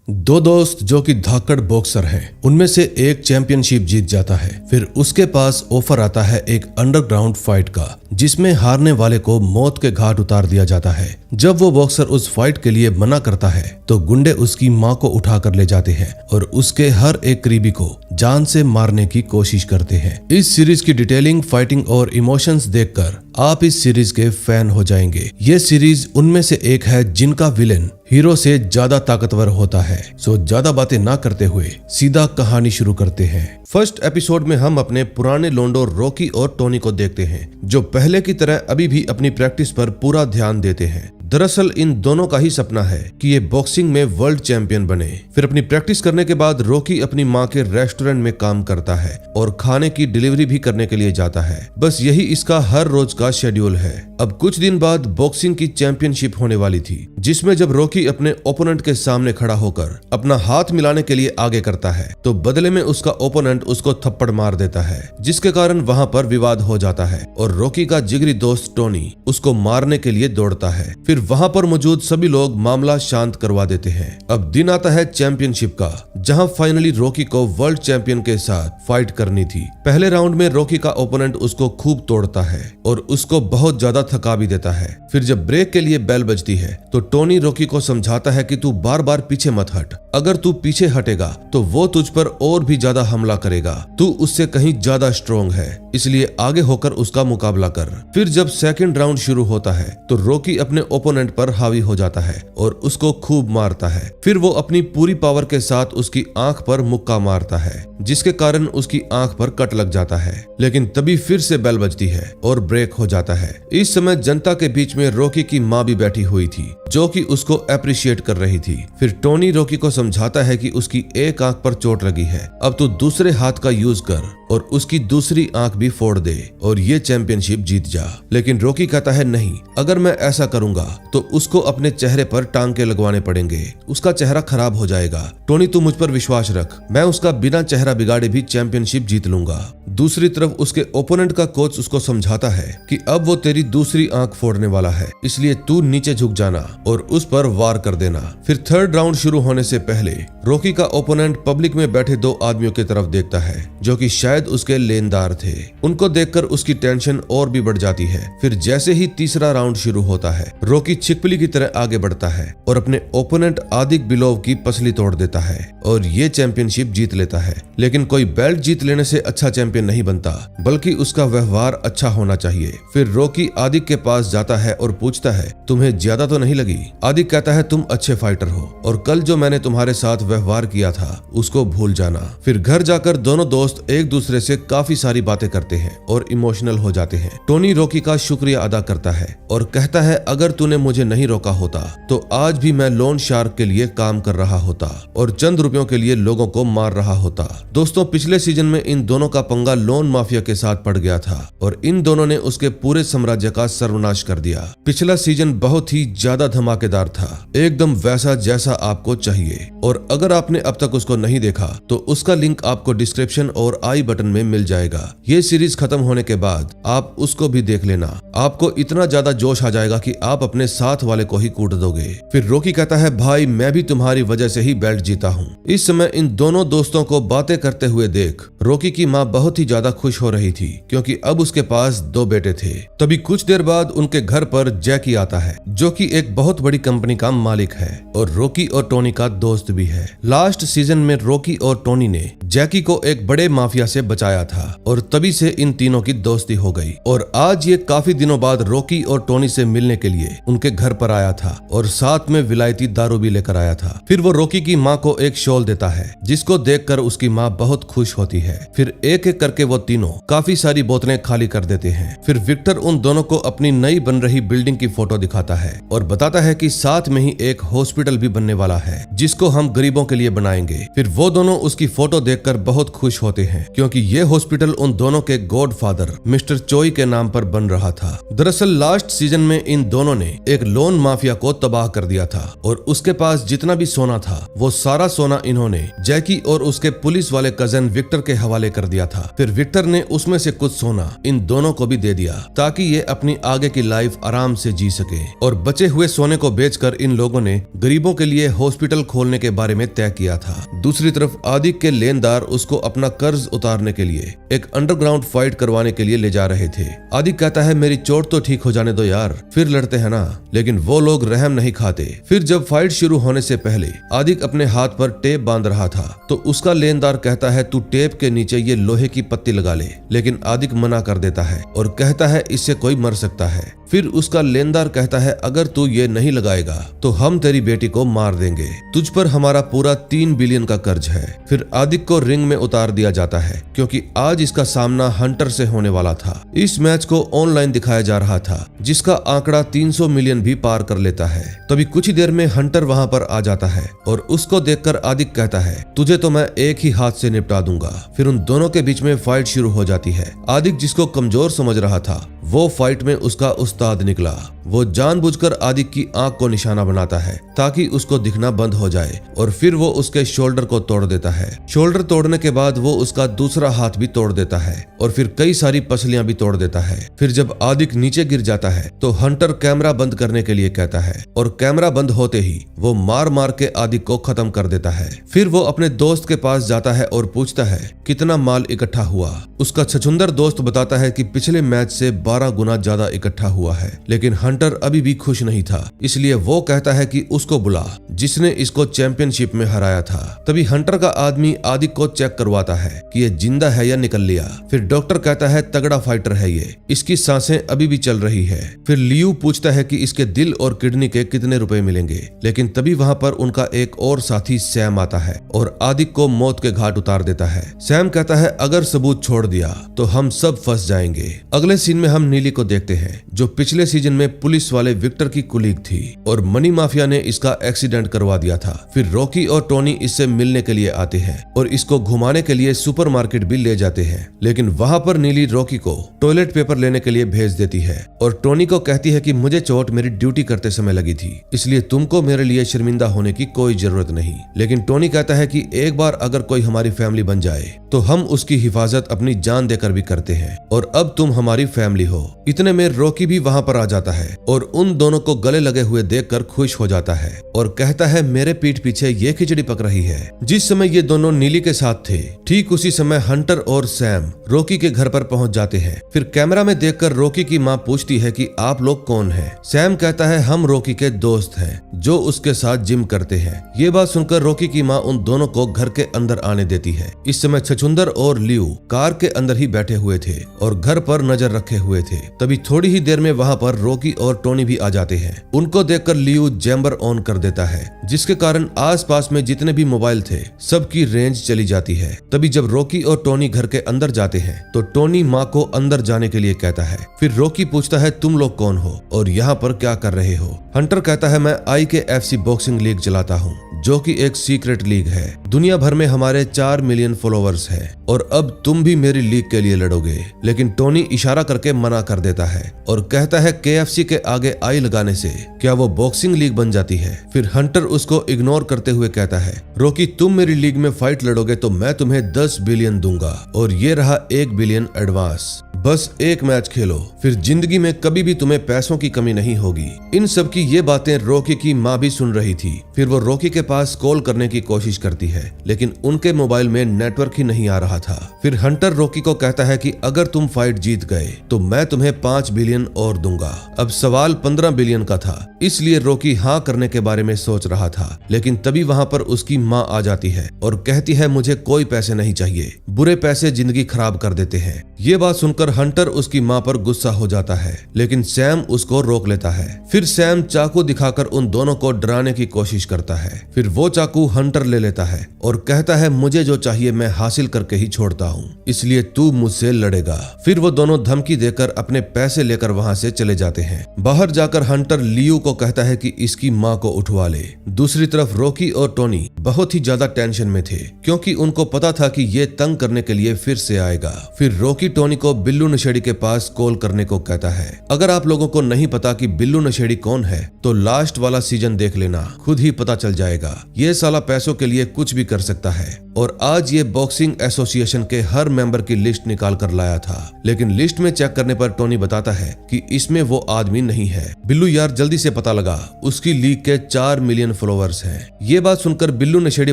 दो दोस्त जो कि धाकड़ बॉक्सर हैं, उनमें से एक चैंपियनशिप जीत जाता है। फिर उसके पास ऑफर आता है एक अंडरग्राउंड फाइट का, जिसमें हारने वाले को मौत के घाट उतार दिया जाता है। जब वो बॉक्सर उस फाइट के लिए मना करता है तो गुंडे उसकी मां को उठाकर ले जाते हैं और उसके हर एक करीबी को जान से मारने की कोशिश करते हैं। इस सीरीज की डिटेलिंग, फाइटिंग और इमोशंस देखकर आप इस सीरीज के फैन हो जाएंगे। ये सीरीज उनमें से एक है जिनका विलेन हीरो से ज्यादा ताकतवर होता है। सो ज्यादा बातें ना करते हुए सीधा कहानी शुरू करते हैं। फर्स्ट एपिसोड में हम अपने पुराने लोंडो रॉकी और टोनी को देखते हैं, जो पहले की तरह अभी भी अपनी प्रैक्टिस पर पूरा ध्यान देते हैं। दरअसल इन दोनों का ही सपना है कि ये बॉक्सिंग में वर्ल्ड चैंपियन बने। फिर अपनी प्रैक्टिस करने के बाद रॉकी अपनी माँ के रेस्टोरेंट में काम करता है और खाने की डिलीवरी भी करने के लिए जाता है। बस यही इसका हर रोज का शेड्यूल है। अब कुछ दिन बाद बॉक्सिंग की चैंपियनशिप होने वाली थी, जिसमें जब रॉकी अपने ओपोनेंट के सामने खड़ा होकर अपना हाथ मिलाने के लिए आगे करता है तो बदले में उसका ओपोनेंट उसको थप्पड़ मार देता है, जिसके कारण वहां पर विवाद हो जाता है और रॉकी का जिगरी दोस्त टोनी उसको मारने के लिए दौड़ता है। फिर वहां पर मौजूद सभी लोग मामला शांत करवा देते हैं। अब दिन आता है चैंपियनशिप का, जहां फाइनली रॉकी को वर्ल्ड चैंपियन के साथ फाइट करनी थी। पहले राउंड में रॉकी का ओपोनेंट उसको खूब तोड़ता है और उसको बहुत ज्यादा थका भी देता है। फिर जब ब्रेक के लिए बेल बजती है तो टोनी रॉकी को समझाता है कि तू बार बार पीछे मत हट, अगर तू पीछे हटेगा तो वो तुझ पर और भी ज्यादा हमला करेगा। तू उससे कहीं ज्यादा स्ट्रॉन्ग है, इसलिए आगे होकर उसका मुकाबला कर। फिर जब सेकंड राउंड शुरू होता है तो रॉकी अपने ओपोनेंट पर हावी हो जाता है और उसको खूब मारता है। फिर वो अपनी पूरी पावर के साथ उसकी आंख पर मुक्का मारता है, जिसके कारण उसकी आंख पर कट लग जाता है। लेकिन तभी फिर से बेल बजती है और ब्रेक हो जाता है। इस समय जनता के बीच में रॉकी की माँ भी बैठी हुई थी, जो कि उसको अप्रिशिएट कर रही थी। फिर टोनी रॉकी को समझाता है कि उसकी एक आंख पर चोट लगी है, अब तू दूसरे हाथ का यूज कर और उसकी दूसरी आंख भी फोड़ दे और ये चैंपियनशिप जीत जा। लेकिन रॉकी कहता है नहीं, अगर मैं ऐसा करूंगा तो उसको अपने चेहरे पर टांके लगवाने पड़ेंगे, उसका चेहरा खराब हो जाएगा। टोनी तू मुझ पर विश्वास रख, मैं उसका बिना चेहरा बिगाड़े भी चैंपियनशिप जीत लूंगा। दूसरी तरफ उसके ओपोनेंट का कोच उसको समझाता है कि अब वो तेरी दूसरी आंख फोड़ने वाला है, इसलिए तू नीचे झुक जाना और उस पर वार कर देना। फिर थर्ड राउंड शुरू होने से पहले रॉकी का ओपोनेंट पब्लिक में बैठे दो आदमियों की तरफ देखता है, जो कि शायद उसके लेनदार थे। उनको देखकर उसकी टेंशन और भी बढ़ जाती है। फिर जैसे ही तीसरा राउंड शुरू होता है, रॉकी छिपकली की तरह आगे बढ़ता है और अपने ओपोनेंट आदिक बिलोव की पसली तोड़ देता है और ये चैंपियनशिप जीत लेता है। लेकिन कोई बेल्ट जीत लेने से अच्छा चैंपियन नहीं बनता, बल्कि उसका व्यवहार अच्छा होना चाहिए। फिर रॉकी आदिक के पास जाता है और पूछता है, तुम्हें ज्यादा तो नहीं लगी? आदिक कहता है, तुम अच्छे फाइटर हो और कल जो मैंने तुम्हारे साथ व्यवहार किया था उसको भूल जाना। फिर घर जाकर दोनों दोस्त एक दूसरे से काफी सारी बातें करते हैं और इमोशनल हो जाते हैं। टोनी रॉकी का शुक्रिया अदा करता है और कहता है, अगर तूने मुझे नहीं रोका होता तो आज भी मैं लोन शार्क के लिए काम कर रहा होता और चंद रुपयों के लिए लोगों को मार रहा होता। दोस्तों, पिछले सीजन में इन दोनों का पंगा लोन माफिया के साथ पड़ गया था और इन दोनों ने उसके पूरे साम्राज्य का सर्वनाश कर दिया। पिछला सीजन बहुत ही ज्यादा धमाकेदार था, एकदम वैसा जैसा आपको चाहिए। और अगर आपने अब तक उसको नहीं देखा तो उसका लिंक आपको डिस्क्रिप्शन और आई बटन में मिल जाएगा। ये सीरीज खत्म होने के बाद आप उसको भी देख लेना, आपको इतना ज्यादा जोश आ जाएगा कि आप अपने साथ वाले को ही कूट दोगे। फिर रॉकी कहता है, भाई मैं भी तुम्हारी वजह से ही बेल्ट जीता हूँ। इस समय इन दोनों दोस्तों को बातें करते हुए देख रॉकी की माँ बहुत ही ज्यादा खुश हो रही थी, क्योंकि अब उसके पास दो बेटे थे। तभी कुछ देर बाद उनके घर पर जैकी आता है, जो कि एक बहुत बड़ी कंपनी का मालिक है और रॉकी और टोनी का दोस्त भी है। लास्ट सीजन में रॉकी और टोनी ने जैकी को एक बड़े माफिया से बचाया था और तभी से इन तीनों की दोस्ती हो गई। और आज ये काफी दिनों बाद रॉकी और टोनी से मिलने के लिए उनके घर पर आया था और साथ में विलायती दारू भी लेकर आया था। फिर वो रॉकी की माँ को एक शॉल देता है, जिसको देखकर उसकी माँ बहुत खुश होती है। फिर एक एक करके वो तीनों काफी सारी बोतलें खाली कर देते हैं। फिर विक्टर उन दोनों को अपनी नई बन रही बिल्डिंग की फोटो दिखाता है और बताता है कि साथ में ही एक हॉस्पिटल भी बनने वाला है, जिसको हम गरीबों के लिए बनाएंगे। फिर वो दोनों उसकी फोटो देखकर बहुत खुश होते हैं क्योंकि ये हॉस्पिटल उन दोनों के गॉडफादर मिस्टर चोई के नाम पर बन रहा था। दरअसल लास्ट सीजन में इन दोनों ने एक लोन माफिया को तबाह कर दिया था और उसके पास जितना भी सोना था वो सारा सोना इन्होंने जैकी और उसके पुलिस वाले कजन विक्टर के हवाले कर दिया था। फिर विक्टर ने उसमें से कुछ सोना इन दोनों को भी दे दिया ताकि ये अपनी आगे की लाइफ आराम से जी सके। और बचे हुए सोने को बेचकर इन लोगों ने गरीबों के लिए हॉस्पिटल खोलने के बारे में तय किया था। दूसरी तरफ आदिक के लेनदार उसको अपना कर्ज उतारने के लिए एक अंडरग्राउंड फाइट करवाने के लिए ले जा रहे थे। आदिक कहता है मेरी चोट तो ठीक हो जाने दो यार, फिर लड़ते हैं ना। लेकिन वो लोग रहम नहीं खाते। फिर जब फाइट शुरू होने से पहले आदिक अपने हाथ पर टेप बांध रहा था तो उसका लेनदार कहता है तू टेप के नीचे ये लोहे की पत्ती लगा ले, लेकिन आदिक मना कर देता है और कहता है इससे कोई मर सकता है। फिर उसका लेनदार कहता है अगर तू ये नहीं लगाएगा तो हम तेरी बेटी को मार देंगे, तुझ पर हमारा पूरा 3 बिलियन का कर्ज है। फिर आदिक को रिंग में उतार दिया जाता है क्योंकि आज इसका सामना हंटर से होने वाला था। इस मैच को ऑनलाइन दिखाया जा रहा था जिसका आंकड़ा 300 मिलियन भी पार कर लेता है। तभी कुछ ही देर में हंटर वहां पर आ जाता है और उसको देखकर आदिक कहता है तुझे तो मैं एक ही हाथ से निपटा दूंगा। फिर उन दोनों के बीच में फाइट शुरू हो जाती है। आदिक जिसको कमजोर समझ रहा था वो फाइट में उसका उस्ताद निकला। वो जानबूझकर आदिक की आंख को निशाना बनाता है ताकि उसको दिखना बंद हो जाए और फिर वो उसके शोल्डर को तोड़ देता है। शोल्डर तोड़ने के बाद वो उसका दूसरा हाथ भी तोड़ देता है और फिर कई सारी पसलियां भी तोड़ देता है। फिर जब आदिक नीचे गिर जाता है तो हंटर कैमरा बंद करने के लिए कहता है और कैमरा बंद होते ही वो मार मार के आदिक को खत्म कर देता है। फिर वो अपने दोस्त के पास जाता है और पूछता है कितना माल इकट्ठा हुआ। उसका छछुंदर दोस्त बताता है कि पिछले मैच से 12 गुना ज्यादा इकट्ठा हुआ है। लेकिन हंटर अभी भी खुश नहीं था, इसलिए वो कहता है कि उसको बुला जिसने इसको चैंपियनशिप में हराया था। तभी हंटर का आदमी आदिक को चेक करवाता है कि ये जिंदा है या निकल लिया। फिर डॉक्टर कहता है तगड़ा फाइटर है ये, इसकी सांसें अभी भी चल रही है। फिर लियू पूछता है कि इसके दिल और किडनी के कितने रुपए मिलेंगे। लेकिन तभी वहां पर उनका एक और साथी सैम आता है और आदिक को मौत के घाट उतार देता है। सैम कहता है अगर सबूत छोड़ दिया तो हम सब फंस जाएंगे। अगले सीन में हम नीली को देखते हैं जो पिछले सीजन में पुलिस वाले विक्टर की कुलीग थी और मनी माफिया ने इसका एक्सीडेंट करवा दिया था। फिर रॉकी और टोनी इससे मिलने के लिए आते हैं और इसको घुमाने के लिए सुपरमार्केट भी ले जाते हैं। लेकिन वहां पर नीली रॉकी को टॉयलेट पेपर लेने के लिए भेज देती है और टोनी को कहती है कि मुझे चोट मेरी ड्यूटी करते समय लगी थी, इसलिए तुमको मेरे लिए शर्मिंदा होने की कोई जरूरत नहीं। लेकिन टोनी कहता है कि एक बार अगर कोई हमारी फैमिली बन जाए तो हम उसकी हिफाजत अपनी जान देकर भी करते हैं और अब तुम हमारी फैमिली हो। इतने में रॉकी भी वहां पर आ जाता है और उन दोनों को गले लगे हुए देखकर खुश हो जाता है और कहता है मेरे पीठ पीछे ये खिचड़ी पक रही है। जिस समय ये दोनों नीली के साथ थे ठीक उसी समय हंटर और सैम रॉकी के घर पर पहुंच जाते हैं। फिर कैमरा में देखकर रॉकी की मां पूछती है कि आप लोग कौन हैं? सैम कहता है हम रॉकी के दोस्त हैं जो उसके साथ जिम करते हैं। ये बात सुनकर रॉकी की मां उन दोनों को घर के अंदर आने देती है। इस समय छछुंदर और लियू कार के अंदर ही बैठे हुए थे और घर पर नजर रखे हुए थे। तभी थोड़ी ही देर में वहां पर रॉकी और टोनी भी आ जाते हैं। उनको देखकर लियू जैम्बर ऑन कर देता है जिसके कारण आसपास में जितने भी मोबाइल थे सबकी रेंज चली जाती है। तभी जब रॉकी और टोनी घर के अंदर जाते हैं तो टोनी माँ को अंदर जाने के लिए कहता है। फिर रॉकी पूछता है तुम लोग कौन हो और यहाँ पर क्या कर रहे हो? हंटर कहता है मैं IKFC बॉक्सिंग लीग चलाता हूँ जो कि एक सीक्रेट लीग है। दुनिया भर में हमारे 4 मिलियन फॉलोअर्स हैं और अब तुम भी मेरी लीग के लिए लड़ोगे। लेकिन टोनी इशारा करके मना कर देता है और कहता है KFC के आगे आई लगाने से क्या वो बॉक्सिंग लीग बन जाती है? फिर हंटर उसको इग्नोर करते हुए कहता है रॉकी तुम मेरी लीग में फाइट लड़ोगे तो मैं तुम्हें 10 बिलियन दूंगा और ये रहा 1 बिलियन एडवांस। बस एक मैच खेलो, फिर जिंदगी में कभी भी तुम्हें पैसों की कमी नहीं होगी। इन सब की ये बातें रॉकी की माँ भी सुन रही थी। फिर वो रॉकी के पास कॉल करने की कोशिश करती है लेकिन उनके मोबाइल में नेटवर्क ही नहीं आ रहा था। फिर हंटर रॉकी को कहता है कि अगर तुम फाइट जीत गए तो मैं तुम्हें 5 बिलियन और दूंगा। अब सवाल 15 बिलियन का था, इसलिए रॉकी हाँ करने के बारे में सोच रहा था। लेकिन तभी वहाँ पर उसकी माँ आ जाती है और कहती है मुझे कोई पैसे नहीं चाहिए, बुरे पैसे जिंदगी खराब कर देते हैं। ये बात सुनकर हंटर उसकी माँ पर गुस्सा हो जाता है, लेकिन सैम उसको रोक लेता है। फिर सैम चाकू दिखाकर उन दोनों को डराने की कोशिश करता है। फिर वो चाकू हंटर ले लेता है और कहता है मुझे जो चाहिए मैं हासिल करके ही छोड़ता हूँ, इसलिए तू मुझसे लड़ेगा। फिर वो दोनों धमकी देकर अपने पैसे लेकर वहाँ से चले जाते हैं। बाहर जाकर हंटर लियू को कहता है कि इसकी माँ को उठवा ले। दूसरी तरफ रॉकी और टोनी बहुत ही ज्यादा टेंशन में थे, क्योंकि उनको पता था कि ये तंग करने के लिए फिर से आएगा। फिर रॉकी टोनी को बिल्लू नशेड़ी के पास कॉल करने को कहता है। अगर आप लोगों को नहीं पता कि बिल्लू नशेड़ी कौन है तो लास्ट वाला सीजन देख लेना, खुद ही पता चल जाएगा। ये साला पैसों के लिए कुछ भी कर सकता है और आज ये बॉक्सिंग एसोसिएशन के हर मेंबर की लिस्ट निकाल कर लाया था, लेकिन लिस्ट में चेक करने पर टोनी बताता है कि इसमें वो आदमी नहीं है। बिल्लू यार जल्दी से पता लगा, उसकी लीग के 4 मिलियन फॉलोअर्स हैं। ये बात सुनकर बिल्लू नशेड़ी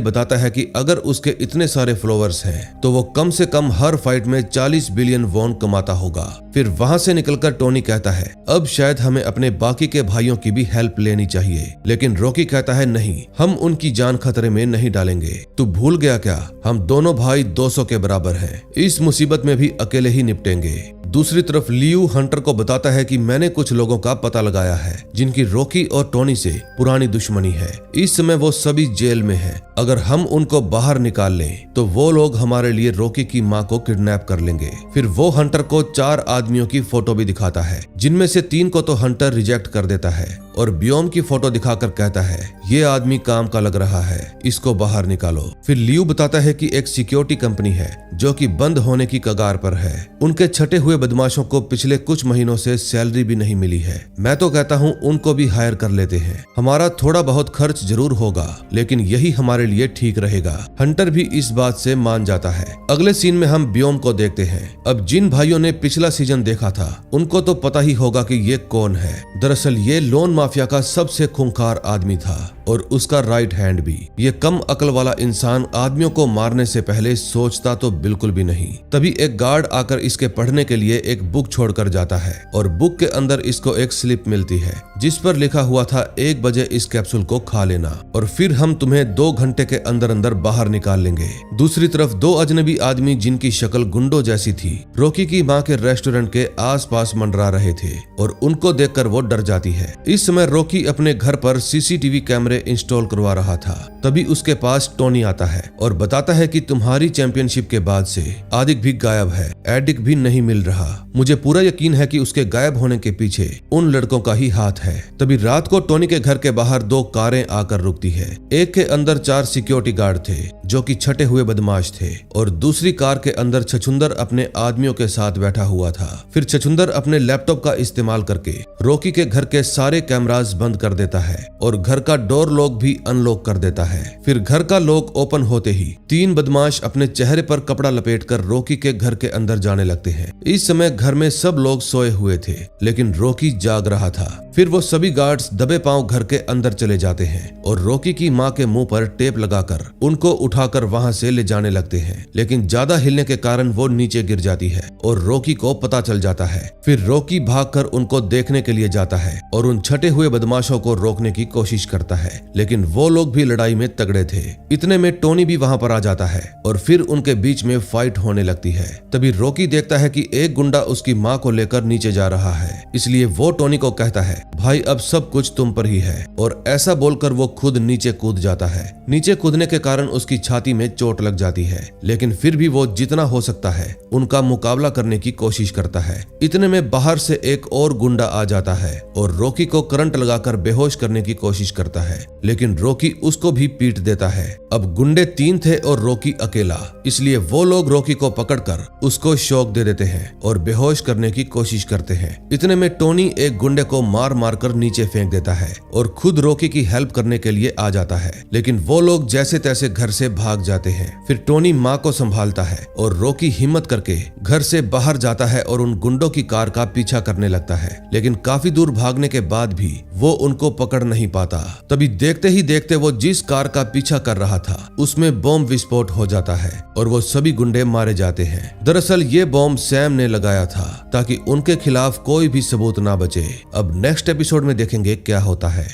बताता है कि अगर उसके इतने सारे फॉलोअर्स हैं तो वो कम से कम हर फाइट में 40 बिलियन वॉन कमाता होगा। फिर वहां से निकलकर टोनी कहता है अब शायद हमें अपने बाकी के भाइयों की भी हेल्प लेनी चाहिए, लेकिन रॉकी कहता है नहीं, हम उनकी जान खतरे में नहीं डालेंगे। तू भूल गया क्या, हम दोनों भाई 200 के बराबर हैं, इस मुसीबत में भी अकेले ही निपटेंगे। दूसरी तरफ लियू हंटर को बताता है कि मैंने कुछ लोगों का पता लगाया है जिनकी रॉकी और टोनी से पुरानी दुश्मनी है। इस समय वो सभी जेल में हैं। अगर हम उनको बाहर निकाल लें तो वो लोग हमारे लिए रॉकी की माँ को किडनैप कर लेंगे। फिर वो हंटर को 4 आदमियों की फोटो भी दिखाता है, जिनमें से 3 को तो हंटर रिजेक्ट कर देता है और ब्योम की फोटो दिखाकर कहता है ये आदमी काम का लग रहा है, इसको बाहर निकालो। फिर लियू बताता है कि एक सिक्योरिटी कंपनी है जो कि बंद होने की कगार पर है। उनके छटे हुए बदमाशों को पिछले कुछ महीनों से सैलरी भी नहीं मिली है। मैं तो कहता हूँ उनको भी हायर कर लेते हैं, हमारा थोड़ा बहुत खर्च जरूर होगा लेकिन यही हमारे लिए ठीक रहेगा। हंटर भी इस बात से मान जाता है। अगले सीन में हम ब्योम को देखते हैं। अब जिन भाइयों ने पिछला सीजन देखा था उनको तो पता ही होगा कि ये कौन है। दरअसल ये लोन माफिया का सबसे खूंखार आदमी था और उसका राइट हैंड भी। ये कम अकल वाला इंसान आदमियों को मारने से पहले सोचता तो बिल्कुल भी नहीं। तभी एक गार्ड आकर इसके पढ़ने के लिए एक बुक छोड़कर जाता है और बुक के अंदर इसको एक स्लिप मिलती है जिस पर लिखा हुआ था 1 बजे इस कैप्सूल को खा लेना और फिर हम तुम्हें 2 घंटे के अंदर अंदर बाहर निकाल लेंगे। दूसरी तरफ 2 अजनबी आदमी जिनकी शक्ल गुंडो जैसी थी रॉकी की माँ के रेस्टोरेंट के आसपास मंडरा रहे थे और उनको देखकर वो डर जाती है। इस समय रॉकी अपने घर पर सीसीटीवी कैमरे इंस्टॉल करवा रहा था। तभी उसके पास टोनी आता है और बताता है कि तुम्हारी चैंपियनशिप के बाद से आदिक भी गायब है, एडिक भी नहीं मिल रहा। मुझे पूरा यकीन है कि उसके गायब होने के पीछे उन लड़कों का ही हाथ है। तभी रात को टोनी के घर के बाहर 2 कारें आकर रुकती है। एक के अंदर 4 सिक्योरिटी गार्ड थे जो कि छटे हुए बदमाश थे और दूसरी कार के अंदर छछुंदर अपने आदमियों के साथ बैठा हुआ था। फिर छछुंदर अपने लैपटॉप का इस्तेमाल करके रॉकी के घर के सारे कैमरास बंद कर देता है और घर का डोर लॉक भी अनलॉक कर देता है। फिर घर का लॉक ओपन होते ही 3 बदमाश अपने चेहरे पर कपड़ा लपेटकर रॉकी के घर के अंदर जाने लगते हैं। इस समय घर में सब लोग सोए हुए थे लेकिन रॉकी जाग रहा था। फिर वो सभी गार्ड्स दबे पांव घर के अंदर चले जाते हैं और रॉकी की माँ के मुंह पर टेप लगाकर उनको उठाकर वहां से ले जाने लगते हैं, लेकिन ज्यादा हिलने के कारण वो नीचे गिर जाती है और रॉकी को पता चल जाता है। फिर रॉकी भागकर उनको देखने के लिए जाता है और उन छटे हुए बदमाशों को रोकने की कोशिश करता है, लेकिन वो लोग भी लड़ाई में तगड़े थे। इतने में टोनी भी वहां पर आ जाता है और फिर उनके बीच में फाइट होने लगती है। तभी रॉकी देखता है कि एक गुंडा उसकी माँ को लेकर नीचे जा रहा है, इसलिए वो टोनी को कहता है भाई अब सब कुछ तुम पर ही है, और ऐसा बोलकर वो खुद नीचे कूद जाता है। नीचे कूदने के कारण उसकी छाती में चोट लग जाती है, लेकिन फिर भी वो जितना हो सकता है उनका मुकाबला करने की कोशिश करता है। इतने में बाहर से एक और गुंडा आ जाता है और रॉकी को करंट लगाकर बेहोश करने की कोशिश करता है, लेकिन रॉकी उसको भी पीट देता है। अब गुंडे 3 थे और रॉकी अकेला, इसलिए वो लोग रॉकी को पकड़कर उसको शॉक दे देते हैं और बेहोश करने की कोशिश करते हैं। इतने में टोनी एक गुंडे को मार मार कर नीचे फेंक देता है और खुद रॉकी की हेल्प करने के लिए आ जाता है, लेकिन वो लोग जैसे तैसे घर से भाग जाते हैं। फिर टोनी माँ को संभालता है और रॉकी हिम्मत करके घर से बाहर जाता है और उन गुंडों की कार का पीछा करने लगता है, लेकिन काफी दूर भागने के बाद भी वो उनको पकड़ नहीं पाता। तभी देखते ही देखते वो जिस कार का पीछा कर रहा था उसमें बॉम्ब विस्फोट हो जाता है और वो सभी गुंडे मारे जाते हैं। दरअसल ये बॉम्ब सैम ने लगाया था ताकि उनके खिलाफ कोई भी सबूत ना बचे। अब नेक्स्ट एपिसोड में देखेंगे क्या होता है।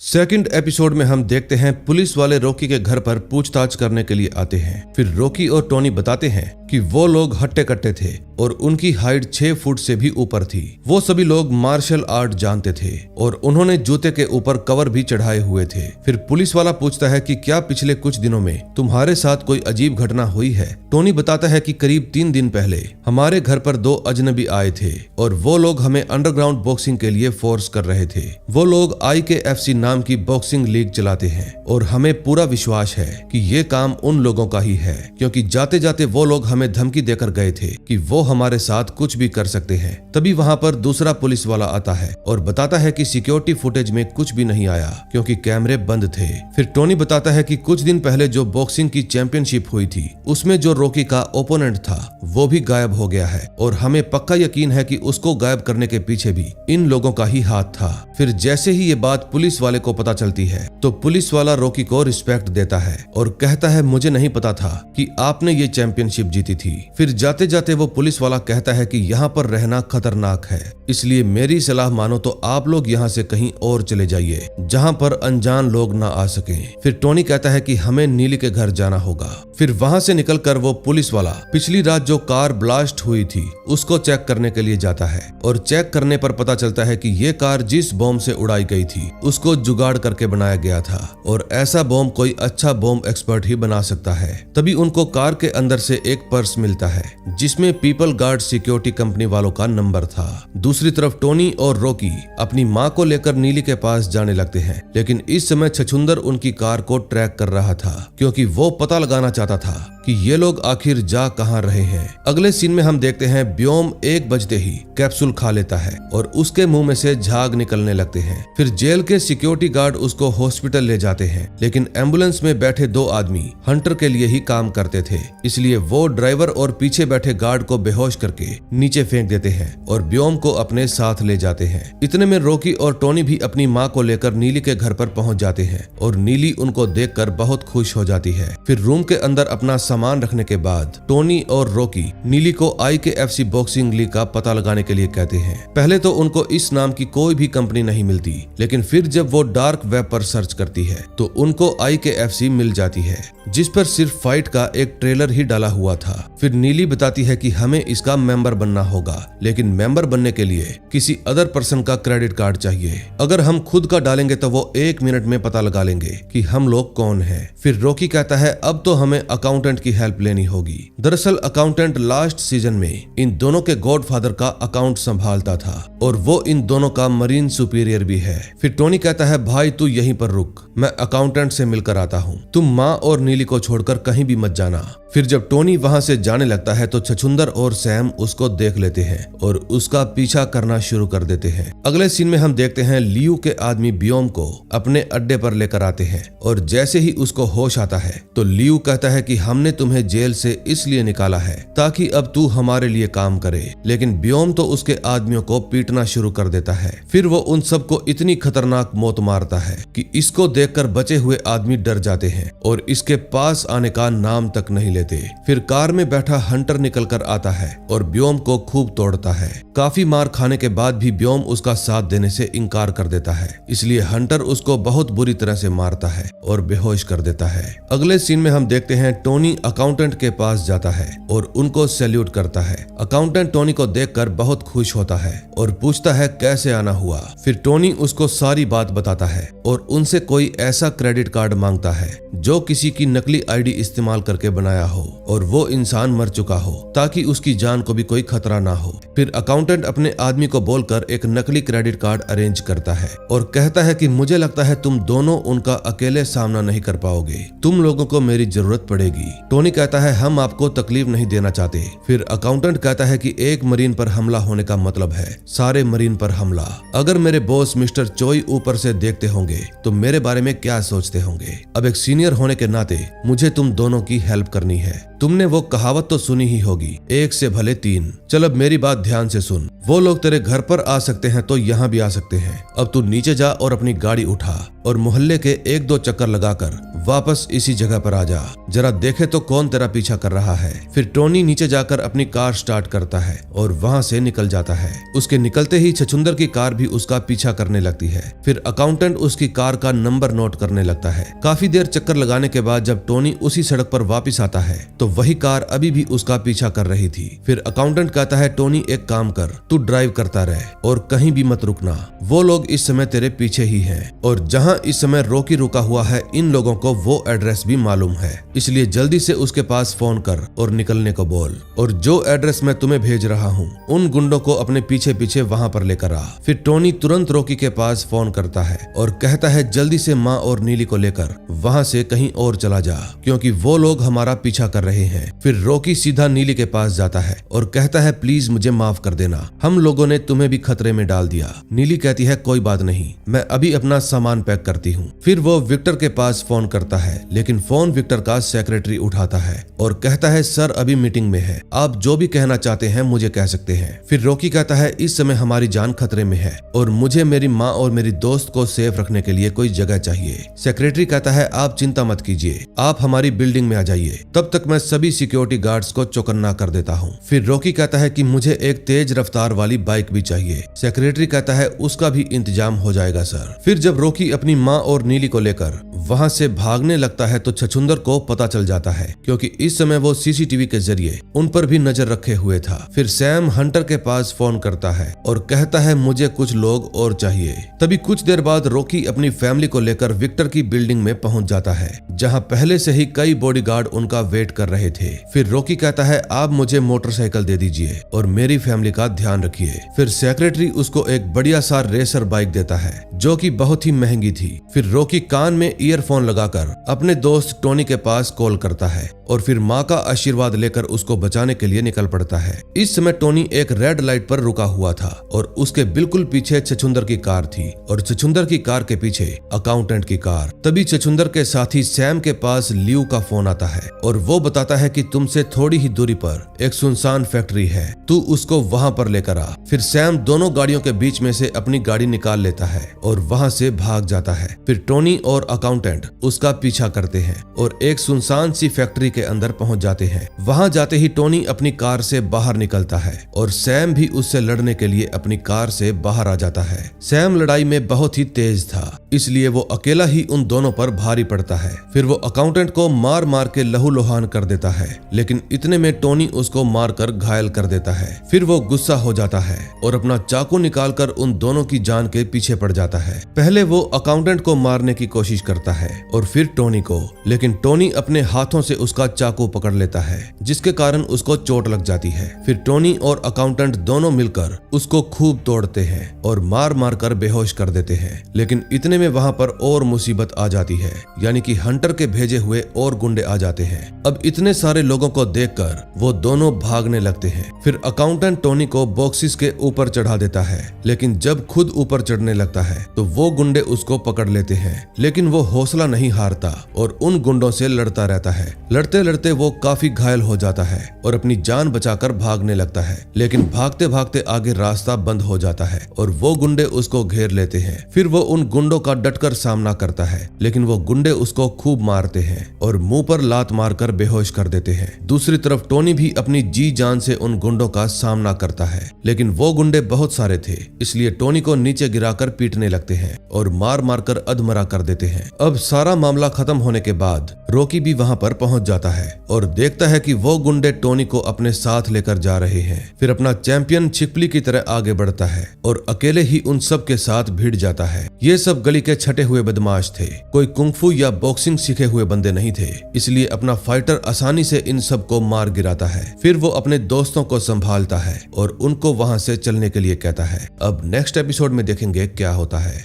सेकंड एपिसोड में हम देखते हैं पुलिस वाले रॉकी के घर पर पूछताछ करने के लिए आते हैं। फिर रॉकी और टोनी बताते हैं कि वो लोग हट्टे कट्टे थे और उनकी हाइट 6 फुट से भी ऊपर थी। वो सभी लोग मार्शल आर्ट जानते थे और उन्होंने जूते के ऊपर कवर भी चढ़ाए हुए थे। फिर पुलिस वाला पूछता है कि क्या पिछले कुछ दिनों में तुम्हारे साथ कोई अजीब घटना हुई है। टोनी बताता है कि करीब 3 दिन पहले हमारे घर पर 2 अजनबी आए थे और वो लोग हमें अंडरग्राउंड बॉक्सिंग के लिए फोर्स कर रहे थे। वो लोग IKFC नाम की बॉक्सिंग लीग चलाते हैं और हमें पूरा विश्वास है कि ये काम उन लोगों का ही है, क्योंकि जाते जाते वो लोग हमें धमकी देकर गए थे कि वो हमारे साथ कुछ भी कर सकते हैं। तभी वहाँ पर दूसरा पुलिस वाला आता है और बताता है कि सिक्योरिटी फुटेज में कुछ भी नहीं आया क्योंकि कैमरे बंद थे। फिर टोनी बताता है कि कुछ दिन पहले जो बॉक्सिंग की चैंपियनशिप हुई थी उसमें जो रॉकी का ओपोनेंट था वो भी गायब हो गया है और हमें पक्का यकीन है कि उसको गायब करने के पीछे भी इन लोगों का ही हाथ था। फिर जैसे ही ये बात पुलिस वाले को पता चलती है तो पुलिस वाला रॉकी को रिस्पेक्ट देता है और कहता है मुझे नहीं पता था कि आपने ये चैंपियनशिप जीती थी। फिर जाते जाते वो पुलिस वाला कहता है कि यहाँ पर रहना खतरनाक है, इसलिए मेरी सलाह मानो तो आप लोग यहाँ से कहीं और चले जाइए जहाँ पर अनजान लोग ना आ सके। फिर टोनी कहता है कि हमें नीली के घर जाना होगा। फिर वहाँ से निकलकर वो पुलिस वाला पिछली रात जो कार ब्लास्ट हुई थी उसको चेक करने के लिए जाता है और चेक करने पर पता चलता है कि ये कार जिस बॉम्ब से उड़ाई गई थी उसको जुगाड़ करके बनाया गया था और ऐसा बॉम्ब कोई अच्छा बॉम्ब एक्सपर्ट ही बना सकता है। तभी उनको कार के अंदर से एक पर्स मिलता है जिसमें पीपल गार्ड सिक्योरिटी कंपनी वालों का नंबर था। दूसरी तरफ टोनी और रॉकी अपनी माँ को लेकर नीली के पास जाने लगते हैं, लेकिन इस समय छछुंदर उनकी कार को ट्रैक कर रहा था क्योंकि वो पता लगाना चाहता था कि ये लोग आखिर जा कहां रहे हैं। अगले सीन में हम देखते हैं व्योम 1 बजते ही कैप्सूल खा लेता है और उसके मुंह में से झाग निकलने लगते हैं। फिर जेल के सिक्योरिटी गार्ड उसको हॉस्पिटल ले जाते हैं, लेकिन एम्बुलेंस में बैठे 2 आदमी हंटर के लिए ही काम करते थे, इसलिए वो ड्राइवर और पीछे बैठे गार्ड को बेहोश करके नीचे फेंक देते हैं और व्योम को अपने साथ ले जाते हैं। इतने में रॉकी और टोनी भी अपनी माँ को लेकर नीली के घर पर पहुंच जाते हैं और नीली उनको देखकर बहुत खुश हो जाती है। फिर रूम के अंदर अपना सामान रखने के बाद टोनी और रॉकी नीली को IKFC बॉक्सिंग लीग का पता लगाने के लिए कहते हैं। पहले तो उनको इस नाम की कोई भी कंपनी नहीं मिलती, लेकिन फिर जब वो डार्क वेब पर सर्च करती है तो उनको IKFC मिल जाती है, जिस पर सिर्फ फाइट का एक ट्रेलर ही डाला हुआ था। फिर नीली बताती है कि हमें इसका मेंबर बनना होगा, लेकिन मेंबर बनने के लिए किसी अदर पर्सन का क्रेडिट कार्ड चाहिए। अगर हम खुद का डालेंगे तो वो 1 मिनट में पता लगा लेंगे कि हम लोग कौन हैं। फिर रॉकी कहता है अब तो हमें अकाउंटेंट की हेल्प लेनी होगी। दरअसल अकाउंटेंट लास्ट सीजन में इन दोनों के गॉडफादर का अकाउंट संभालता था और वो इन दोनों का मरीन सुपीरियर भी है। फिर टोनी कहता है भाई तू यहीं पर रुक, मैं अकाउंटेंट से मिलकर आता हूँ, तुम माँ और नीली को छोड़कर कहीं भी मत जाना। फिर जब टोनी वहां से जाने लगता है तो छछुंदर और सैम उसको देख लेते हैं और उसका पीछा करना शुरू कर देते हैं। अगले सीन में हम देखते हैं लियू के आदमी व्योम को अपने अड्डे पर लेकर आते हैं और जैसे ही उसको होश आता है तो लियू कहता है कि हमने तुम्हें जेल से इसलिए निकाला है ताकि अब तू हमारे लिए काम करे, लेकिन व्योम तो उसके आदमियों को पीटना शुरू कर देता है। फिर वो उन सबको इतनी खतरनाक मौत मारता है कि इसको देखकर बचे हुए आदमी डर जाते हैं और इसके पास आने का नाम तक नहीं लेते। फिर कार में बैठा हंटर निकलकर आता है और व्योम को खूब तोड़ता है। काफी मार खाने के बाद भी व्योम उसका साथ देने से इनकार कर देता है, इसलिए हंटर उसको बहुत बुरी तरह से मारता है और बेहोश कर देता है। अगले सीन में हम देखते हैं टोनी अकाउंटेंट के पास जाता है और उनको सैल्यूट करता है। अकाउंटेंट टोनी को देखकर बहुत खुश होता है और पूछता है कैसे आना हुआ। फिर टोनी उसको सारी बात बताता है और उनसे कोई ऐसा क्रेडिट कार्ड मांगता है जो किसी की नकली आईडी इस्तेमाल करके बनाया हो और वो इंसान मर चुका हो ताकि उसकी जान को भी कोई खतरा ना हो। फिर अकाउंटेंट अपने आदमी को बोलकर एक नकली क्रेडिट कार्ड अरेंज करता है और कहता है कि मुझे लगता है तुम दोनों उनका अकेले सामना नहीं कर पाओगे, तुम लोगों को मेरी जरूरत पड़ेगी। टोनी कहता है हम आपको तकलीफ नहीं देना चाहते। फिर अकाउंटेंट कहता है कि एक मरीन पर हमला होने का मतलब है सारे मरीन पर हमला। अगर मेरे बॉस मिस्टर चोई ऊपर से देखते होंगे तो मेरे बारे में क्या सोचते होंगे। अब एक सीनियर होने के नाते मुझे तुम दोनों की हेल्प करनी है। तुमने वो कहावत तो सुनी ही होगी, 1 से भले 3। चल अब मेरी बात ध्यान से सुन, वो लोग तेरे घर पर आ सकते हैं तो यहाँ भी आ सकते हैं। अब तू नीचे जा और अपनी गाड़ी उठा और मोहल्ले के 1-2 चक्कर लगाकर वापस इसी जगह पर आ जा, जरा देखे तो कौन तेरा पीछा कर रहा है। फिर टोनी नीचे जाकर अपनी कार स्टार्ट करता है और वहाँ से निकल जाता है। उसके निकलते ही छछूंदर की कार भी उसका पीछा करने लगती है। फिर अकाउंटेंट उसकी कार का नंबर नोट करने लगता है। काफी देर चक्कर लगाने के बाद जब टोनी उसी सड़क पर वापस आता है तो वही कार अभी भी उसका पीछा कर रही थी। फिर अकाउंटेंट कहता है, टोनी एक काम कर, तू ड्राइव करता रहे और कहीं भी मत रुकना, वो लोग इस समय तेरे पीछे ही हैं और जहां इस समय रॉकी रुका हुआ है इन लोगों को वो एड्रेस भी मालूम है, इसलिए जल्दी से उसके पास फोन कर और निकलने को बोल। और जो एड्रेस मैं तुम्हें भेज रहा हूँ उन गुंडों को अपने पीछे पीछे वहाँ पर लेकर आ। फिर टोनी तुरंत रॉकी के पास फोन करता है और कहता है, जल्दी से माँ और नीली को लेकर वहाँ से कहीं और चला जा, क्योंकि वो लोग हमारा पीछा कर रहे हैं। फिर रॉकी सीधा नीली के पास जाता है और कहता है, प्लीज मुझे माफ कर देना, हम लोगों ने तुम्हें भी खतरे में डाल दिया। नीली कहती है, कोई बात नहीं, मैं अभी अपना सामान पैक करती हूँ। फिर वो विक्टर के पास फोन करता है, लेकिन फोन विक्टर का सेक्रेटरी उठाता है और कहता है, सर अभी मीटिंग में है, आप जो भी कहना चाहते हैं मुझे कह सकते हैं। फिर रॉकी कहता है, इस समय हमारी जान खतरे में है और मुझे मेरी माँ और मेरी दोस्त को सेफ रखने के लिए कोई जगह चाहिए। सेक्रेटरी कहता है, आप चिंता मत कीजिए, आप हमारी बिल्डिंग में आ जाइए, तब तक मैं सभी सिक्योरिटी गार्ड्स को चौकन्ना कर देता हूँ। फिर रॉकी कहता है कि मुझे एक तेज रफ्तार वाली बाइक भी चाहिए। सेक्रेटरी कहता है, उसका भी इंतजाम हो जाएगा सर। फिर जब रॉकी अपनी माँ और नीली को लेकर वहाँ से भागने लगता है तो छछूंदर को पता चल जाता है, क्योंकि इस समय वो सीसीटीवी के जरिए उन पर भी नजर रखे हुए था। फिर सैम हंटर के पास फोन करता है और कहता है, मुझे कुछ लोग और चाहिए। तभी कुछ देर बाद रॉकी अपनी फैमिली को लेकर विक्टर की बिल्डिंग में पहुंच जाता है, जहां पहले से ही कई बॉडीगार्ड उनका वेट कर रहे थे। फिर रॉकी कहता है, आप मुझे मोटरसाइकिल दे दीजिए और मेरी फैमिली का ध्यान रखिए। फिर सेक्रेटरी उसको एक बढ़िया सा रेसर बाइक देता है जो कि बहुत ही महंगी थी। फिर रॉकी कान में ईयरफोन लगाकर अपने दोस्त टोनी के पास कॉल करता है और फिर माँ का आशीर्वाद लेकर उसको बचाने के लिए निकल पड़ता है। इस समय टोनी एक रेड लाइट पर रुका हुआ था और उसके बिल्कुल पीछे छछूंदर की कार थी और छछूंदर की कार के पीछे अकाउंटेंट की कार। तभी छछूंदर के साथी सैम के पास लियू का फोन आता है और वो बताता है कि तुमसे थोड़ी ही दूरी पर एक सुनसान फैक्ट्री है, तू उसको वहाँ पर लेकर आ। फिर सैम दोनों गाड़ियों के बीच में से अपनी गाड़ी निकाल लेता है और वहाँ से भाग जाता है। फिर टोनी और अकाउंटेंट उसका पीछा करते हैं और एक सुनसान सी फैक्ट्री के अंदर पहुंच जाते हैं। वहां जाते ही टोनी अपनी कार से बाहर निकलता है और सैम भी उससे लड़ने के लिए अपनी कार से बाहर आ जाता है। सैम लड़ाई में बहुत ही तेज था, इसलिए वो अकेला ही उन दोनों पर भारी पड़ता है। फिर वो अकाउंटेंट को मार मार के लहूलुहान कर देता है, लेकिन इतने में टोनी उसको मारकर घायल कर देता है। फिर वो गुस्सा हो जाता है और अपना चाकू निकालकर उन दोनों की जान के पीछे पड़ जाता है। पहले वो अकाउंटेंट को मारने की कोशिश करता है और फिर टोनी को, लेकिन टोनी अपने हाथों से उसका चाकू पकड़ लेता है, जिसके कारण उसको चोट लग जाती है। फिर टोनी और अकाउंटेंट दोनों मिलकर उसको खूब तोड़ते हैं और मार मार कर बेहोश कर देते हैं। लेकिन इतने में वहां पर और मुसीबत आ जाती है, यानी कि हंटर के भेजे हुए और गुंडे आ जाते हैं। अब इतने सारे लोगों को देखकर वो दोनों भागने लगते हैं। फिर अकाउंटेंट टोनी को बॉक्सेस के ऊपर चढ़ा देता है, लेकिन जब खुद ऊपर चढ़ने लगता है तो वो गुंडे उसको पकड़ लेते हैं, लेकिन वो हौसला नहीं हारता और उन गुंडों से लड़ता रहता है। लड़ते लड़ते वो काफी घायल हो जाता है और अपनी जान बचाकर भागने लगता है, लेकिन भागते भागते आगे रास्ता बंद हो जाता है और वो गुंडे उसको घेर लेते हैं। फिर वो उन गुंडों का डटकर सामना करता है, लेकिन वो गुंडे उसको खूब मारते हैं और मुंह पर लात मारकर बेहोश कर देते हैं। दूसरी तरफ टोनी भी अपनी जी जान से उन गुंडों का सामना करता है, लेकिन वो गुंडे बहुत सारे थे, इसलिए टोनी को नीचे गिराकर पीटने लगते हैं और मार मार कर अधमरा कर देते हैं। अब सारा मामला खत्म होने के बाद रॉकी भी वहां पर पहुंच जाता है और देखता है कि वो गुंडे टोनी को अपने साथ लेकर जा रहे हैं। फिर अपना चैंपियन छिपकली की तरह आगे बढ़ता है और अकेले ही उन सब के साथ भिड़ जाता है। ये सब गली के छटे हुए बदमाश थे, कोई कुंफू या बॉक्सिंग सीखे हुए बंदे नहीं थे, इसलिए अपना फाइटर आसानी से इन सब को मार गिराता है। फिर वो अपने दोस्तों को संभालता है और उनको वहां से चलने के लिए कहता है। अब नेक्स्ट एपिसोड में देखेंगे क्या होता है।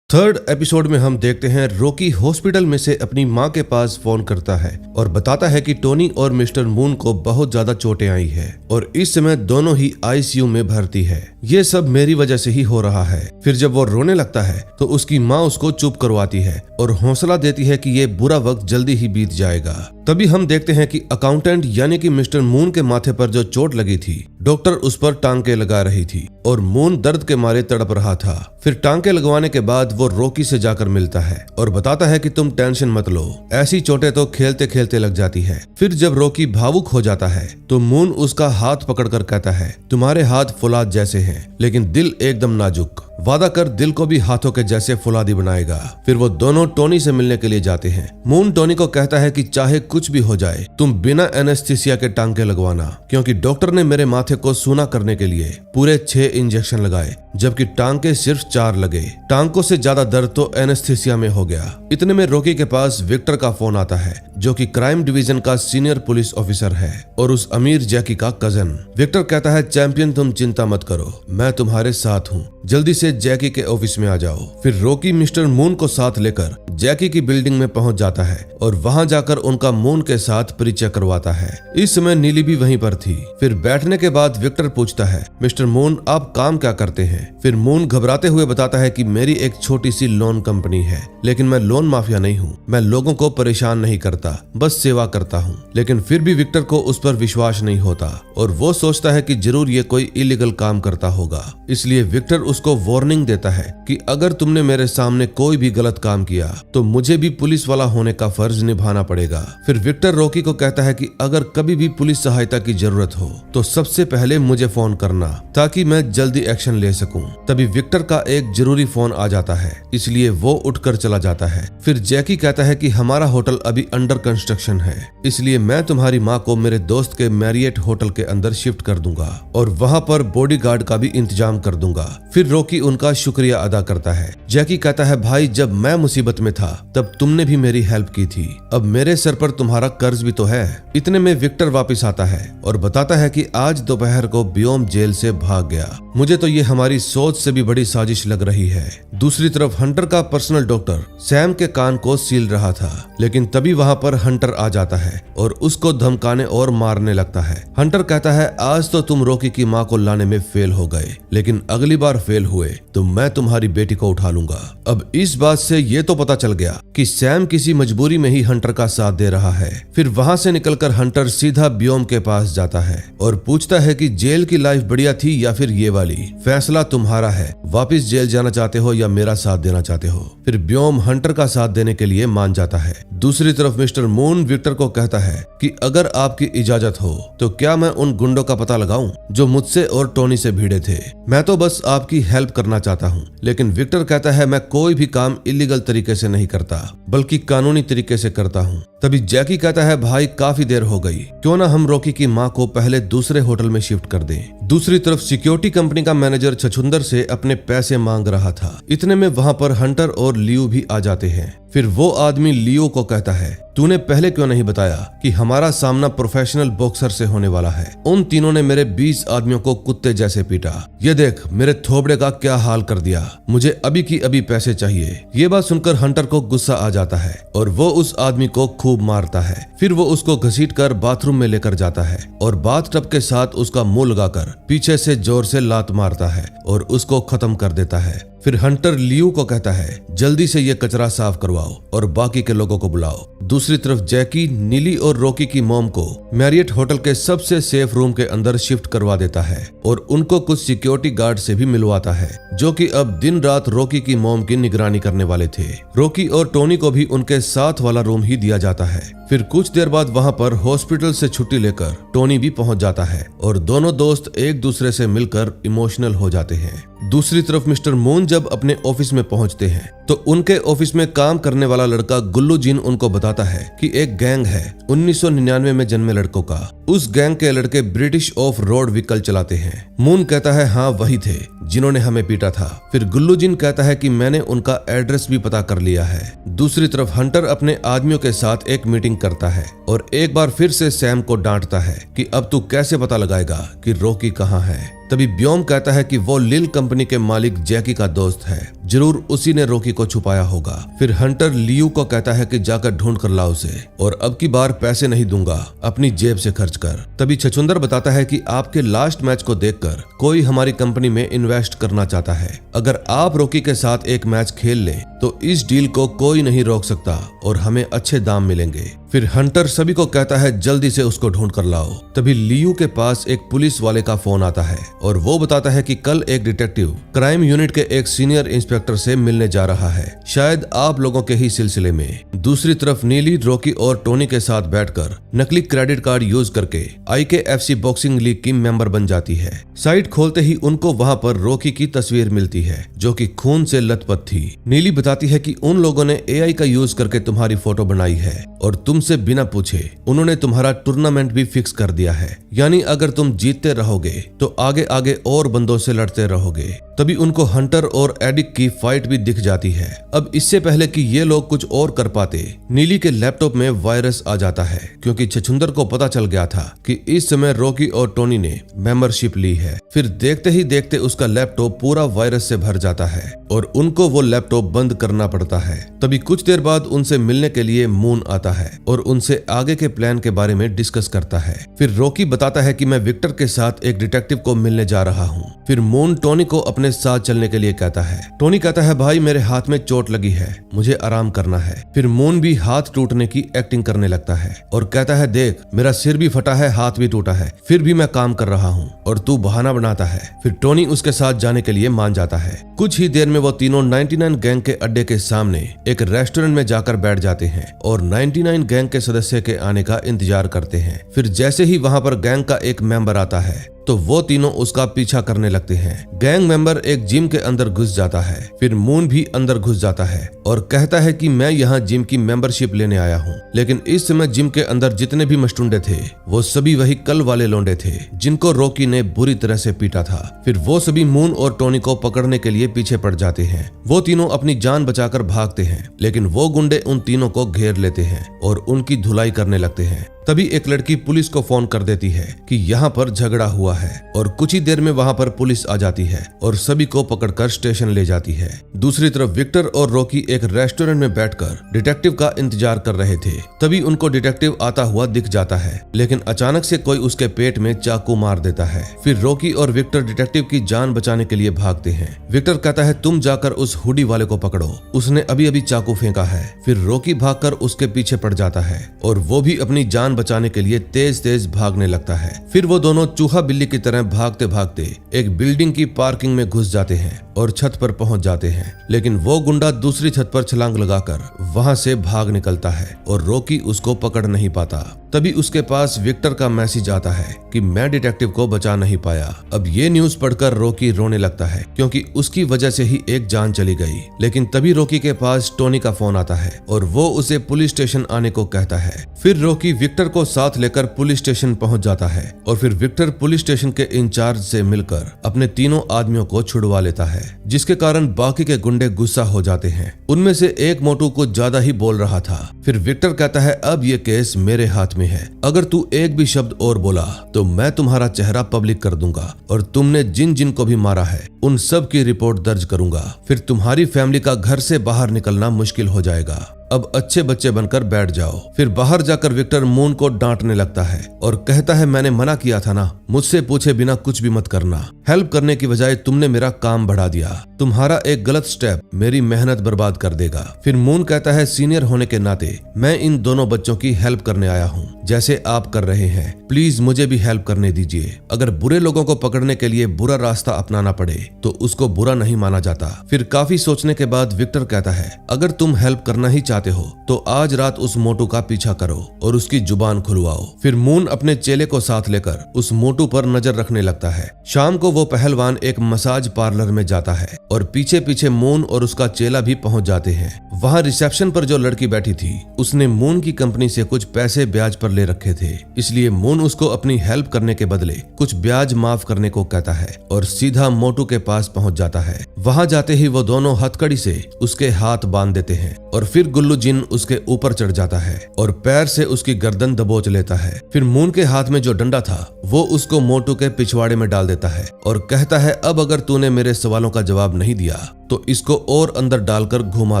थर्ड एपिसोड में हम देखते हैं रॉकी हॉस्पिटल में से अपनी माँ के पास फोन करता है और बताता है कि टोनी और मिस्टर मून को बहुत ज्यादा चोटें आई है और इस समय दोनों ही आईसीयू में भर्ती है। ये सब मेरी वजह से ही हो रहा है। फिर जब वो रोने लगता है तो उसकी माँ उसको चुप करवाती है और हौसला देती है कि ये बुरा वक्त जल्दी ही बीत जाएगा। तभी हम देखते हैं कि अकाउंटेंट यानी कि मिस्टर मून के माथे पर जो चोट लगी थी, डॉक्टर उस पर टांके लगा रही थी और मून दर्द के मारे तड़प रहा था। फिर टांके लगवाने के बाद वो रॉकी से जाकर मिलता है और बताता है कि तुम टेंशन मत लो, ऐसी चोटें तो खेलते खेलते लग जाती है। फिर जब रॉकी भावुक हो जाता है तो मून उसका हाथ पकड़कर कहता है, तुम्हारे हाथ फुलाद जैसे हैं लेकिन दिल एकदम नाजुक, वादा कर दिल को भी हाथों के जैसे फुलादी बनाएगा। फिर वो दोनों टोनी से मिलने के लिए जाते हैं। मून टोनी को कहता है कि चाहे कुछ भी हो जाए तुम बिना एनेस्थीसिया के टांके लगवाना, क्योंकि डॉक्टर ने मेरे माथे को सूना करने के लिए पूरे 6 इंजेक्शन लगाए जबकि टांके सिर्फ 4 लगे। टांकों से ज्यादा दर्द तो एनेस्थीसिया में हो गया। इतने में रॉकी के पास विक्टर का फोन आता है जो कि क्राइम डिवीजन का सीनियर पुलिस ऑफिसर है और उस अमीर जैकी का कजन। विक्टर कहता है, चैंपियन तुम चिंता मत करो, मैं तुम्हारे साथ हूँ, जल्दी से जैकी के ऑफिस में आ जाओ। फिर रॉकी मिस्टर मून को साथ लेकर जैकी की बिल्डिंग में पहुंच जाता है और वहां जाकर उनका मून के साथ परिचय करवाता है। इस समय नीली भी वहीं पर थी। फिर बैठने के बाद विक्टर पूछता है, मिस्टर मून आप काम क्या करते हैं? फिर मून घबराते हुए बताता है कि मेरी एक छोटी सी लोन कंपनी है, लेकिन मैं लोन माफिया नहीं हूँ, मैं लोगों को परेशान नहीं करता, बस सेवा करता हूँ। लेकिन फिर भी विक्टर को उस पर विश्वास नहीं होता और वो सोचता है कि जरूर ये कोई इलीगल काम करता होगा। इसलिए विक्टर उसको वार्निंग देता है कि अगर तुमने मेरे सामने कोई भी गलत काम किया तो मुझे भी पुलिस वाला होने का फर्ज निभाना पड़ेगा। फिर विक्टर रॉकी को कहता है कि अगर कभी भी पुलिस सहायता की जरूरत हो तो सबसे पहले मुझे फोन करना ताकि मैं जल्दी एक्शन ले सकूं। तभी विक्टर का एक जरूरी फोन आ जाता है, इसलिए वो उठकर चला जाता है। फिर जैकी कहता है कि हमारा होटल अभी अंडर कंस्ट्रक्शन है, इसलिए मैं तुम्हारी माँ को मेरे दोस्त के मैरियट होटल के अंदर शिफ्ट कर दूंगा और वहाँ पर बॉडीगार्ड का भी इंतजाम कर दूंगा। फिर रॉकी उनका शुक्रिया अदा करता है। जैकी कहता है, भाई जब मैं मुसीबत में था तब तुमने भी मेरी हेल्प की थी, अब मेरे सर पर तुम्हारा कर्ज भी तो है। इतने में विक्टर वापस आता है और बताता है कि आज दोपहर को बियोम जेल से भाग गया। मुझे तो ये हमारी सोच से भी बड़ी साजिश लग रही है। दूसरी तरफ हंटर का पर्सनल डॉक्टर सैम के कान को सील रहा था, लेकिन तभी वहाँ पर हंटर आ जाता है और उसको धमकाने और मारने लगता है। हंटर कहता है, आज तो तुम रॉकी की माँ को लाने में फेल हो गए, लेकिन अगली बार फेल हुए तो मैं तुम्हारी बेटी को उठा लूंगा। अब इस बात से ये तो पता चल गया कि सैम किसी मजबूरी में ही हंटर का साथ दे रहा है। फिर वहाँ से निकलकर हंटर सीधा बियोम के पास जाता है और पूछता है कि जेल की लाइफ बढ़िया थी या फिर ये वाली, फैसला तुम्हारा है, वापस जेल जाना चाहते हो या मेरा साथ देना चाहते हो। फिर बियोम हंटर का साथ देने के लिए मान जाता है। दूसरी तरफ मिस्टर मून विक्टर को कहता है कि अगर आपकी इजाजत हो तो क्या मैं उन गुंडों का पता लगाऊं जो मुझसे और टोनी से भिड़े थे। मैं तो बस आपकी हेल्प करना चाहता हूं। लेकिन विक्टर कहता है, मैं कोई भी काम इलीगल तरीके से नहीं करता बल्कि कानूनी तरीके से करता हूं। तभी जैकी कहता है, भाई काफी देर हो गई, क्यों ना हम रॉकी की माँ को पहले दूसरे होटल में शिफ्ट कर दें। दूसरी तरफ सिक्योरिटी कंपनी का मैनेजर छछुंदर से अपने पैसे मांग रहा था। इतने में वहाँ पर हंटर और लियो भी आ जाते हैं। फिर वो आदमी लियो को कहता है, तूने पहले क्यों नहीं बताया कि हमारा सामना प्रोफेशनल बॉक्सर से होने वाला है। उन तीनों ने मेरे 20 आदमियों को कुत्ते जैसे पीटा, ये देख मेरे थोबड़े का क्या हाल कर दिया, मुझे अभी की अभी पैसे चाहिए। ये बात सुनकर हंटर को गुस्सा आ जाता है और वो उस आदमी को खूब मारता है। फिर वो उसको घसीट कर बाथरूम में लेकर जाता है और बाथटब के साथ उसका मुंह लगाकर पीछे से जोर से लात मारता है और उसको खत्म कर देता है। फिर हंटर लियो को कहता है, जल्दी से ये कचरा साफ करवाओ और बाकी के लोगों को बुलाओ। दूसरी तरफ जैकी नीली और रॉकी की मॉम को मैरियट होटल के सबसे सेफ रूम के अंदर शिफ्ट करवा देता है और उनको कुछ सिक्योरिटी गार्ड से भी मिलवाता है जो कि अब दिन रात रॉकी की मॉम की निगरानी करने वाले थे। रॉकी और टोनी को भी उनके साथ वाला रूम ही दिया जाता है। फिर कुछ देर बाद वहाँ पर हॉस्पिटल से छुट्टी लेकर टोनी भी पहुंच जाता है और दोनों दोस्त एक दूसरे से मिलकर इमोशनल हो जाते हैं। दूसरी तरफ मिस्टर मून जब अपने ऑफिस में पहुंचते हैं तो उनके ऑफिस में काम करने वाला लड़का गुल्लू जिन उनको बताता है कि एक गैंग है 1999 में जन्मे लड़कों का। उस गैंग के लड़के ब्रिटिश ऑफ रोड व्हीकल चलाते हैं। मून कहता है, हाँ वही थे जिन्होंने हमें पीटा था। फिर गुल्लू जिन कहता है कि मैंने उनका एड्रेस भी पता कर लिया है। दूसरी तरफ हंटर अपने आदमियों के साथ एक मीटिंग करता है और एक बार फिर से सैम को डांटता है कि अब तू कैसे पता लगाएगा कि रॉकी कहाँ है। तभी ब्योम कहता है कि वो लिल कंपनी के मालिक जैकी का दोस्त है, जरूर उसी ने रॉकी को छुपाया होगा। फिर हंटर लियो को कहता है कि जाकर ढूंढ कर लाओ उसे और अब की बार पैसे नहीं दूंगा, अपनी जेब से खर्च कर। तभी छछुंदर बताता है कि आपके लास्ट मैच को देखकर कोई हमारी कंपनी में इन्वेस्ट करना चाहता है। अगर आप रॉकी के साथ एक मैच खेल लें तो इस डील को कोई नहीं रोक सकता और हमें अच्छे दाम मिलेंगे। फिर हंटर सभी को कहता है जल्दी से उसको ढूंढ कर लाओ। तभी लियू के पास एक पुलिस वाले का फोन आता है और वो बताता है कि कल एक डिटेक्टिव क्राइम यूनिट के एक सीनियर इंस्पेक्टर से मिलने जा रहा है, शायद आप लोगों के ही सिलसिले में। दूसरी तरफ नीली रॉकी और टोनी के साथ बैठकर नकली क्रेडिट कार्ड यूज करके IKFC बॉक्सिंग लीग की मेंबर बन जाती है। साइट खोलते ही उनको वहां पर रॉकी की तस्वीर मिलती है जो कि खून से लथपथ थी। नीली बताती है कि उन लोगों ने AI का यूज करके तुम्हारी फोटो बनाई है और तुमसे बिना पूछे उन्होंने तुम्हारा टूर्नामेंट भी फिक्स कर दिया है, यानी अगर तुम जीतते रहोगे तो आगे आगे और बंदों से लड़ते रहोगे। तभी उनको हंटर और एडिक की फाइट भी दिख जाती है। अब इससे पहले कि ये लोग कुछ और कर पाते, नीली के लैपटॉप में वायरस आ जाता है क्योंकि छछुंदर को पता चल गया था कि इस समय रॉकी और टोनी ने मेंबरशिप ली है। फिर देखते ही देखते उसका लैपटॉप पूरा वायरस से भर जाता है और उनको वो लैपटॉप बंद करना पड़ता है। तभी कुछ देर बाद उनसे मिलने के लिए मून आता है और उनसे आगे के प्लान के बारे में डिस्कस करता है। फिर रॉकी बताता है कि मैं विक्टर के साथ एक डिटेक्टिव को मिलने जा रहा हूँ। फिर मून टोनी को अपने साथ चलने के लिए कहता है। टोनी कहता है भाई मेरे हाथ में चोट लगी है, मुझे आराम करना है। फिर मून भी हाथ टूटने की एक्टिंग करने लगता है और कहता है देख मेरा सिर भी फटा है, हाथ भी टूटा है, फिर भी मैं काम कर रहा हूँ और तू बहाना बनाता है। फिर टोनी उसके साथ जाने के लिए मान जाता है। कुछ ही देर में वो तीनों 99 गैंग के अड्डे के सामने एक रेस्टोरेंट में जाकर बैठ जाते हैं और 99 गैंग के सदस्य के आने का इंतजार करते हैं। फिर जैसे ही वहां पर गैंग का एक मेंबर आता है तो वो तीनों उसका पीछा करने लगते हैं। गैंग मेंबर एक जिम के अंदर घुस जाता है। फिर मून भी अंदर घुस जाता है और कहता है कि मैं यहाँ जिम की मेंबरशिप लेने आया हूँ। लेकिन इस समय जिम के अंदर जितने भी मस्टुंडे थे वो सभी वही कल वाले लौंडे थे जिनको रॉकी ने बुरी तरह से पीटा था। फिर वो सभी मून और टोनी को पकड़ने के लिए पीछे पड़ जाते हैं। वो तीनों अपनी जान बचाकर भागते हैं लेकिन वो गुंडे उन तीनों को घेर लेते हैं और उनकी धुलाई करने लगते हैं। तभी एक लड़की पुलिस को फोन कर देती है कि यहाँ पर झगड़ा हुआ है और कुछ ही देर में वहाँ पर पुलिस आ जाती है और सभी को पकड़कर स्टेशन ले जाती है। दूसरी तरफ विक्टर और रॉकी एक रेस्टोरेंट में बैठकर डिटेक्टिव का इंतजार कर रहे थे। तभी उनको डिटेक्टिव आता हुआ दिख जाता है लेकिन अचानक से कोई उसके पेट में चाकू मार देता है। फिर रॉकी और विक्टर डिटेक्टिव की जान बचाने के लिए भागते हैं। विक्टर कहता है तुम जाकर उस हुडी वाले को पकड़ो, उसने अभी अभी चाकू फेंका है। फिर रॉकी भागकर उसके पीछे पड़ जाता है और वो भी अपनी जान बचाने के लिए तेज तेज भागने लगता है। फिर वो दोनों चूहा बिल्ली की तरह भागते भागते एक बिल्डिंग की पार्किंग में घुस जाते हैं और छत पर पहुंच जाते हैं। लेकिन वो गुंडा दूसरी छत पर छलांग लगाकर वहां से भाग निकलता है और रॉकी उसको पकड़ नहीं पाता। तभी उसके पास विक्टर का मैसेज आता है कि मैं डिटेक्टिव को बचा नहीं पाया। अब ये न्यूज पढ़कर रॉकी रोने लगता है क्योंकि उसकी वजह से ही एक जान चली गई। लेकिन तभी रॉकी के पास टोनी का फोन आता है और वो उसे पुलिस स्टेशन आने को कहता है। फिर रॉकी विक्टर को साथ लेकर पुलिस स्टेशन पहुंच जाता है और फिर विक्टर पुलिस स्टेशन के इंचार्ज से मिलकर अपने तीनों आदमियों को छुड़वा लेता है, जिसके कारण बाकी के गुंडे गुस्सा हो जाते हैं। उनमें से एक मोटू कुछ ज्यादा ही बोल रहा था। फिर विक्टर कहता है अब ये केस मेरे हाथ में है, अगर तू एक भी शब्द और बोला तो मैं तुम्हारा चेहरा पब्लिक कर दूंगा और तुमने जिन जिन को भी मारा है उन सब की रिपोर्ट दर्ज करूंगा। फिर तुम्हारी फैमिली का घर से बाहर निकलना मुश्किल हो जाएगा। अब अच्छे बच्चे बनकर बैठ जाओ। फिर बाहर जाकर विक्टर मून को डांटने लगता है और कहता है मैंने मना किया था ना, मुझसे पूछे बिना कुछ भी मत करना। हेल्प करने की बजाय तुमने मेरा काम बढ़ा दिया। तुम्हारा एक गलत स्टेप मेरी मेहनत बर्बाद कर देगा। फिर मून कहता है सीनियर होने के नाते मैं इन दोनों बच्चों की हेल्प करने आया हूँ जैसे आप कर रहे हैं, प्लीज मुझे भी हेल्प करने दीजिए। अगर बुरे लोगों को पकड़ने के लिए बुरा रास्ता अपनाना पड़े तो उसको बुरा नहीं माना जाता। फिर काफी सोचने के बाद विक्टर कहता है अगर तुम हेल्प करना ही चाहते हो तो आज रात उस मोटू का पीछा करो और उसकी जुबान खुलवाओ। फिर मून अपने चेले को साथ लेकर उस मोटू पर नजर रखने लगता है। शाम को वो पहलवान एक मसाज पार्लर में जाता है और पीछे पीछे मून और उसका चेला भी पहुंच जाते हैं। वहां रिसेप्शन पर जो लड़की बैठी थी उसने मून की कंपनी से कुछ पैसे ब्याज पर ले रखे थे, इसलिए मून उसको अपनी हेल्प करने के बदले कुछ ब्याज माफ करने को कहता है और सीधा मोटू के पास पहुंच जाता है। वहां जाते ही वो दोनों हथकड़ी से उसके हाथ बांध देते हैं और फिर गुल्लू जिन उसके ऊपर चढ़ जाता है और पैर से उसकी गर्दन दबोच लेता है। फिर मून के हाथ में जो डंडा था वो उसको मोटू के पिछवाड़े में डाल देता है और कहता है अब अगर तूने मेरे सवालों का जवाब नहीं दिया तो इसको और अंदर डालकर घुमा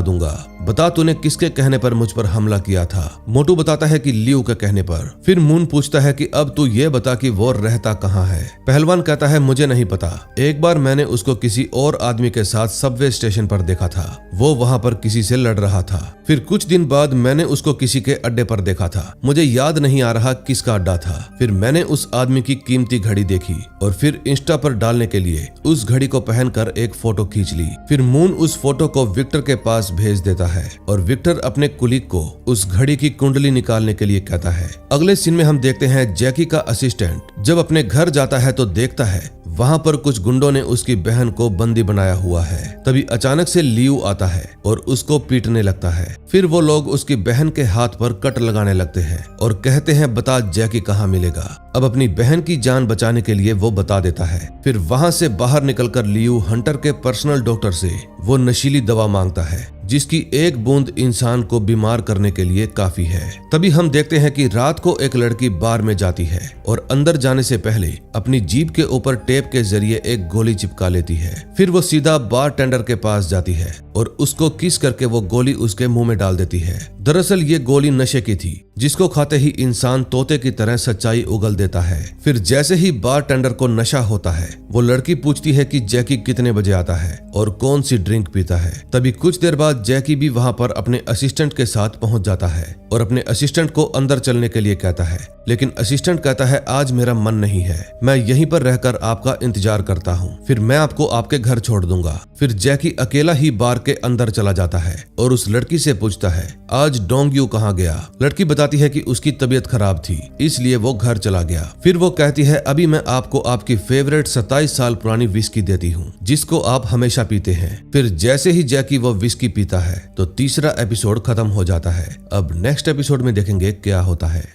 दूंगा। बता तूने किसके कहने पर मुझ पर हमला किया था। मोटू बताता है कि लियू के कहने पर। फिर मून पूछता है कि अब तू ये बता कि वो रहता कहाँ है। पहलवान कहता है मुझे नहीं पता, एक बार मैंने उसको किसी और आदमी के साथ सबवे स्टेशन पर देखा था, वो वहाँ पर किसी से लड़ रहा था। फिर कुछ दिन बाद मैंने उसको किसी के अड्डे पर देखा था, मुझे याद नहीं आ रहा किसका अड्डा था। फिर मैंने उस आदमी की कीमती घड़ी देखी और फिर इंस्टा पर डालने के लिए उस घड़ी को पहनकर एक फोटो खींच ली। फिर मून उस फोटो को विक्टर के पास भेज देता है और विक्टर अपने कुलीग को उस घड़ी की कुंडली निकालने के लिए कहता है। अगले सीन में हम देखते हैं जैकी का असिस्टेंट जब अपने घर जाता है तो देखता है वहाँ पर कुछ गुंडों ने उसकी बहन को बंदी बनाया हुआ है। तभी अचानक से लियू आता है और उसको पीटने लगता है। फिर वो लोग उसकी बहन के हाथ पर कट लगाने लगते हैं और कहते हैं बता जैकी कहाँ मिलेगा। अब अपनी बहन की जान बचाने के लिए वो बता देता है। फिर वहाँ से बाहर निकलकर लियू हंटर के पर्सनल डॉक्टर से वो नशीली दवा मांगता है जिसकी एक बूंद इंसान को बीमार करने के लिए काफी है। तभी हम देखते हैं कि रात को एक लड़की बार में जाती है और अंदर जाने से पहले अपनी जीभ के ऊपर टेप के जरिए एक गोली चिपका लेती है। फिर वो सीधा बार टेंडर के पास जाती है और उसको किस करके वो गोली उसके मुंह में डाल देती है। दरअसल ये गोली नशे की थी जिसको खाते ही इंसान तोते की तरह सच्चाई उगल देता है। फिर जैसे ही बार टेंडर को नशा होता है वो लड़की पूछती है कि जैकी कितने बजे आता है और कौन सी ड्रिंक पीता है। तभी कुछ देर बाद जैकी भी वहां पर अपने असिस्टेंट के साथ पहुंच जाता है और अपने असिस्टेंट को अंदर चलने के लिए कहता है, लेकिन असिस्टेंट कहता है आज मेरा मन नहीं है, मैं यहीं पर रहकर आपका इंतजार करता हूँ, फिर मैं आपको आपके घर छोड़ दूंगा। फिर जैकी अकेला ही बार के अंदर चला जाता है और उस लड़की से पूछता है आज डोंगयू कहाँ गया। लड़की बताती है कि उसकी तबीयत खराब थी इसलिए वो घर चला गया। फिर वो कहती है अभी मैं आपको आपकी फेवरेट 27 साल पुरानी विस्की देती हूँ जिसको आप हमेशा पीते हैं। फिर जैसे ही जैकी वो विस्की पीता है तो तीसरा एपिसोड खत्म हो जाता है। अब नेक्स्ट एपिसोड में देखेंगे क्या होता है।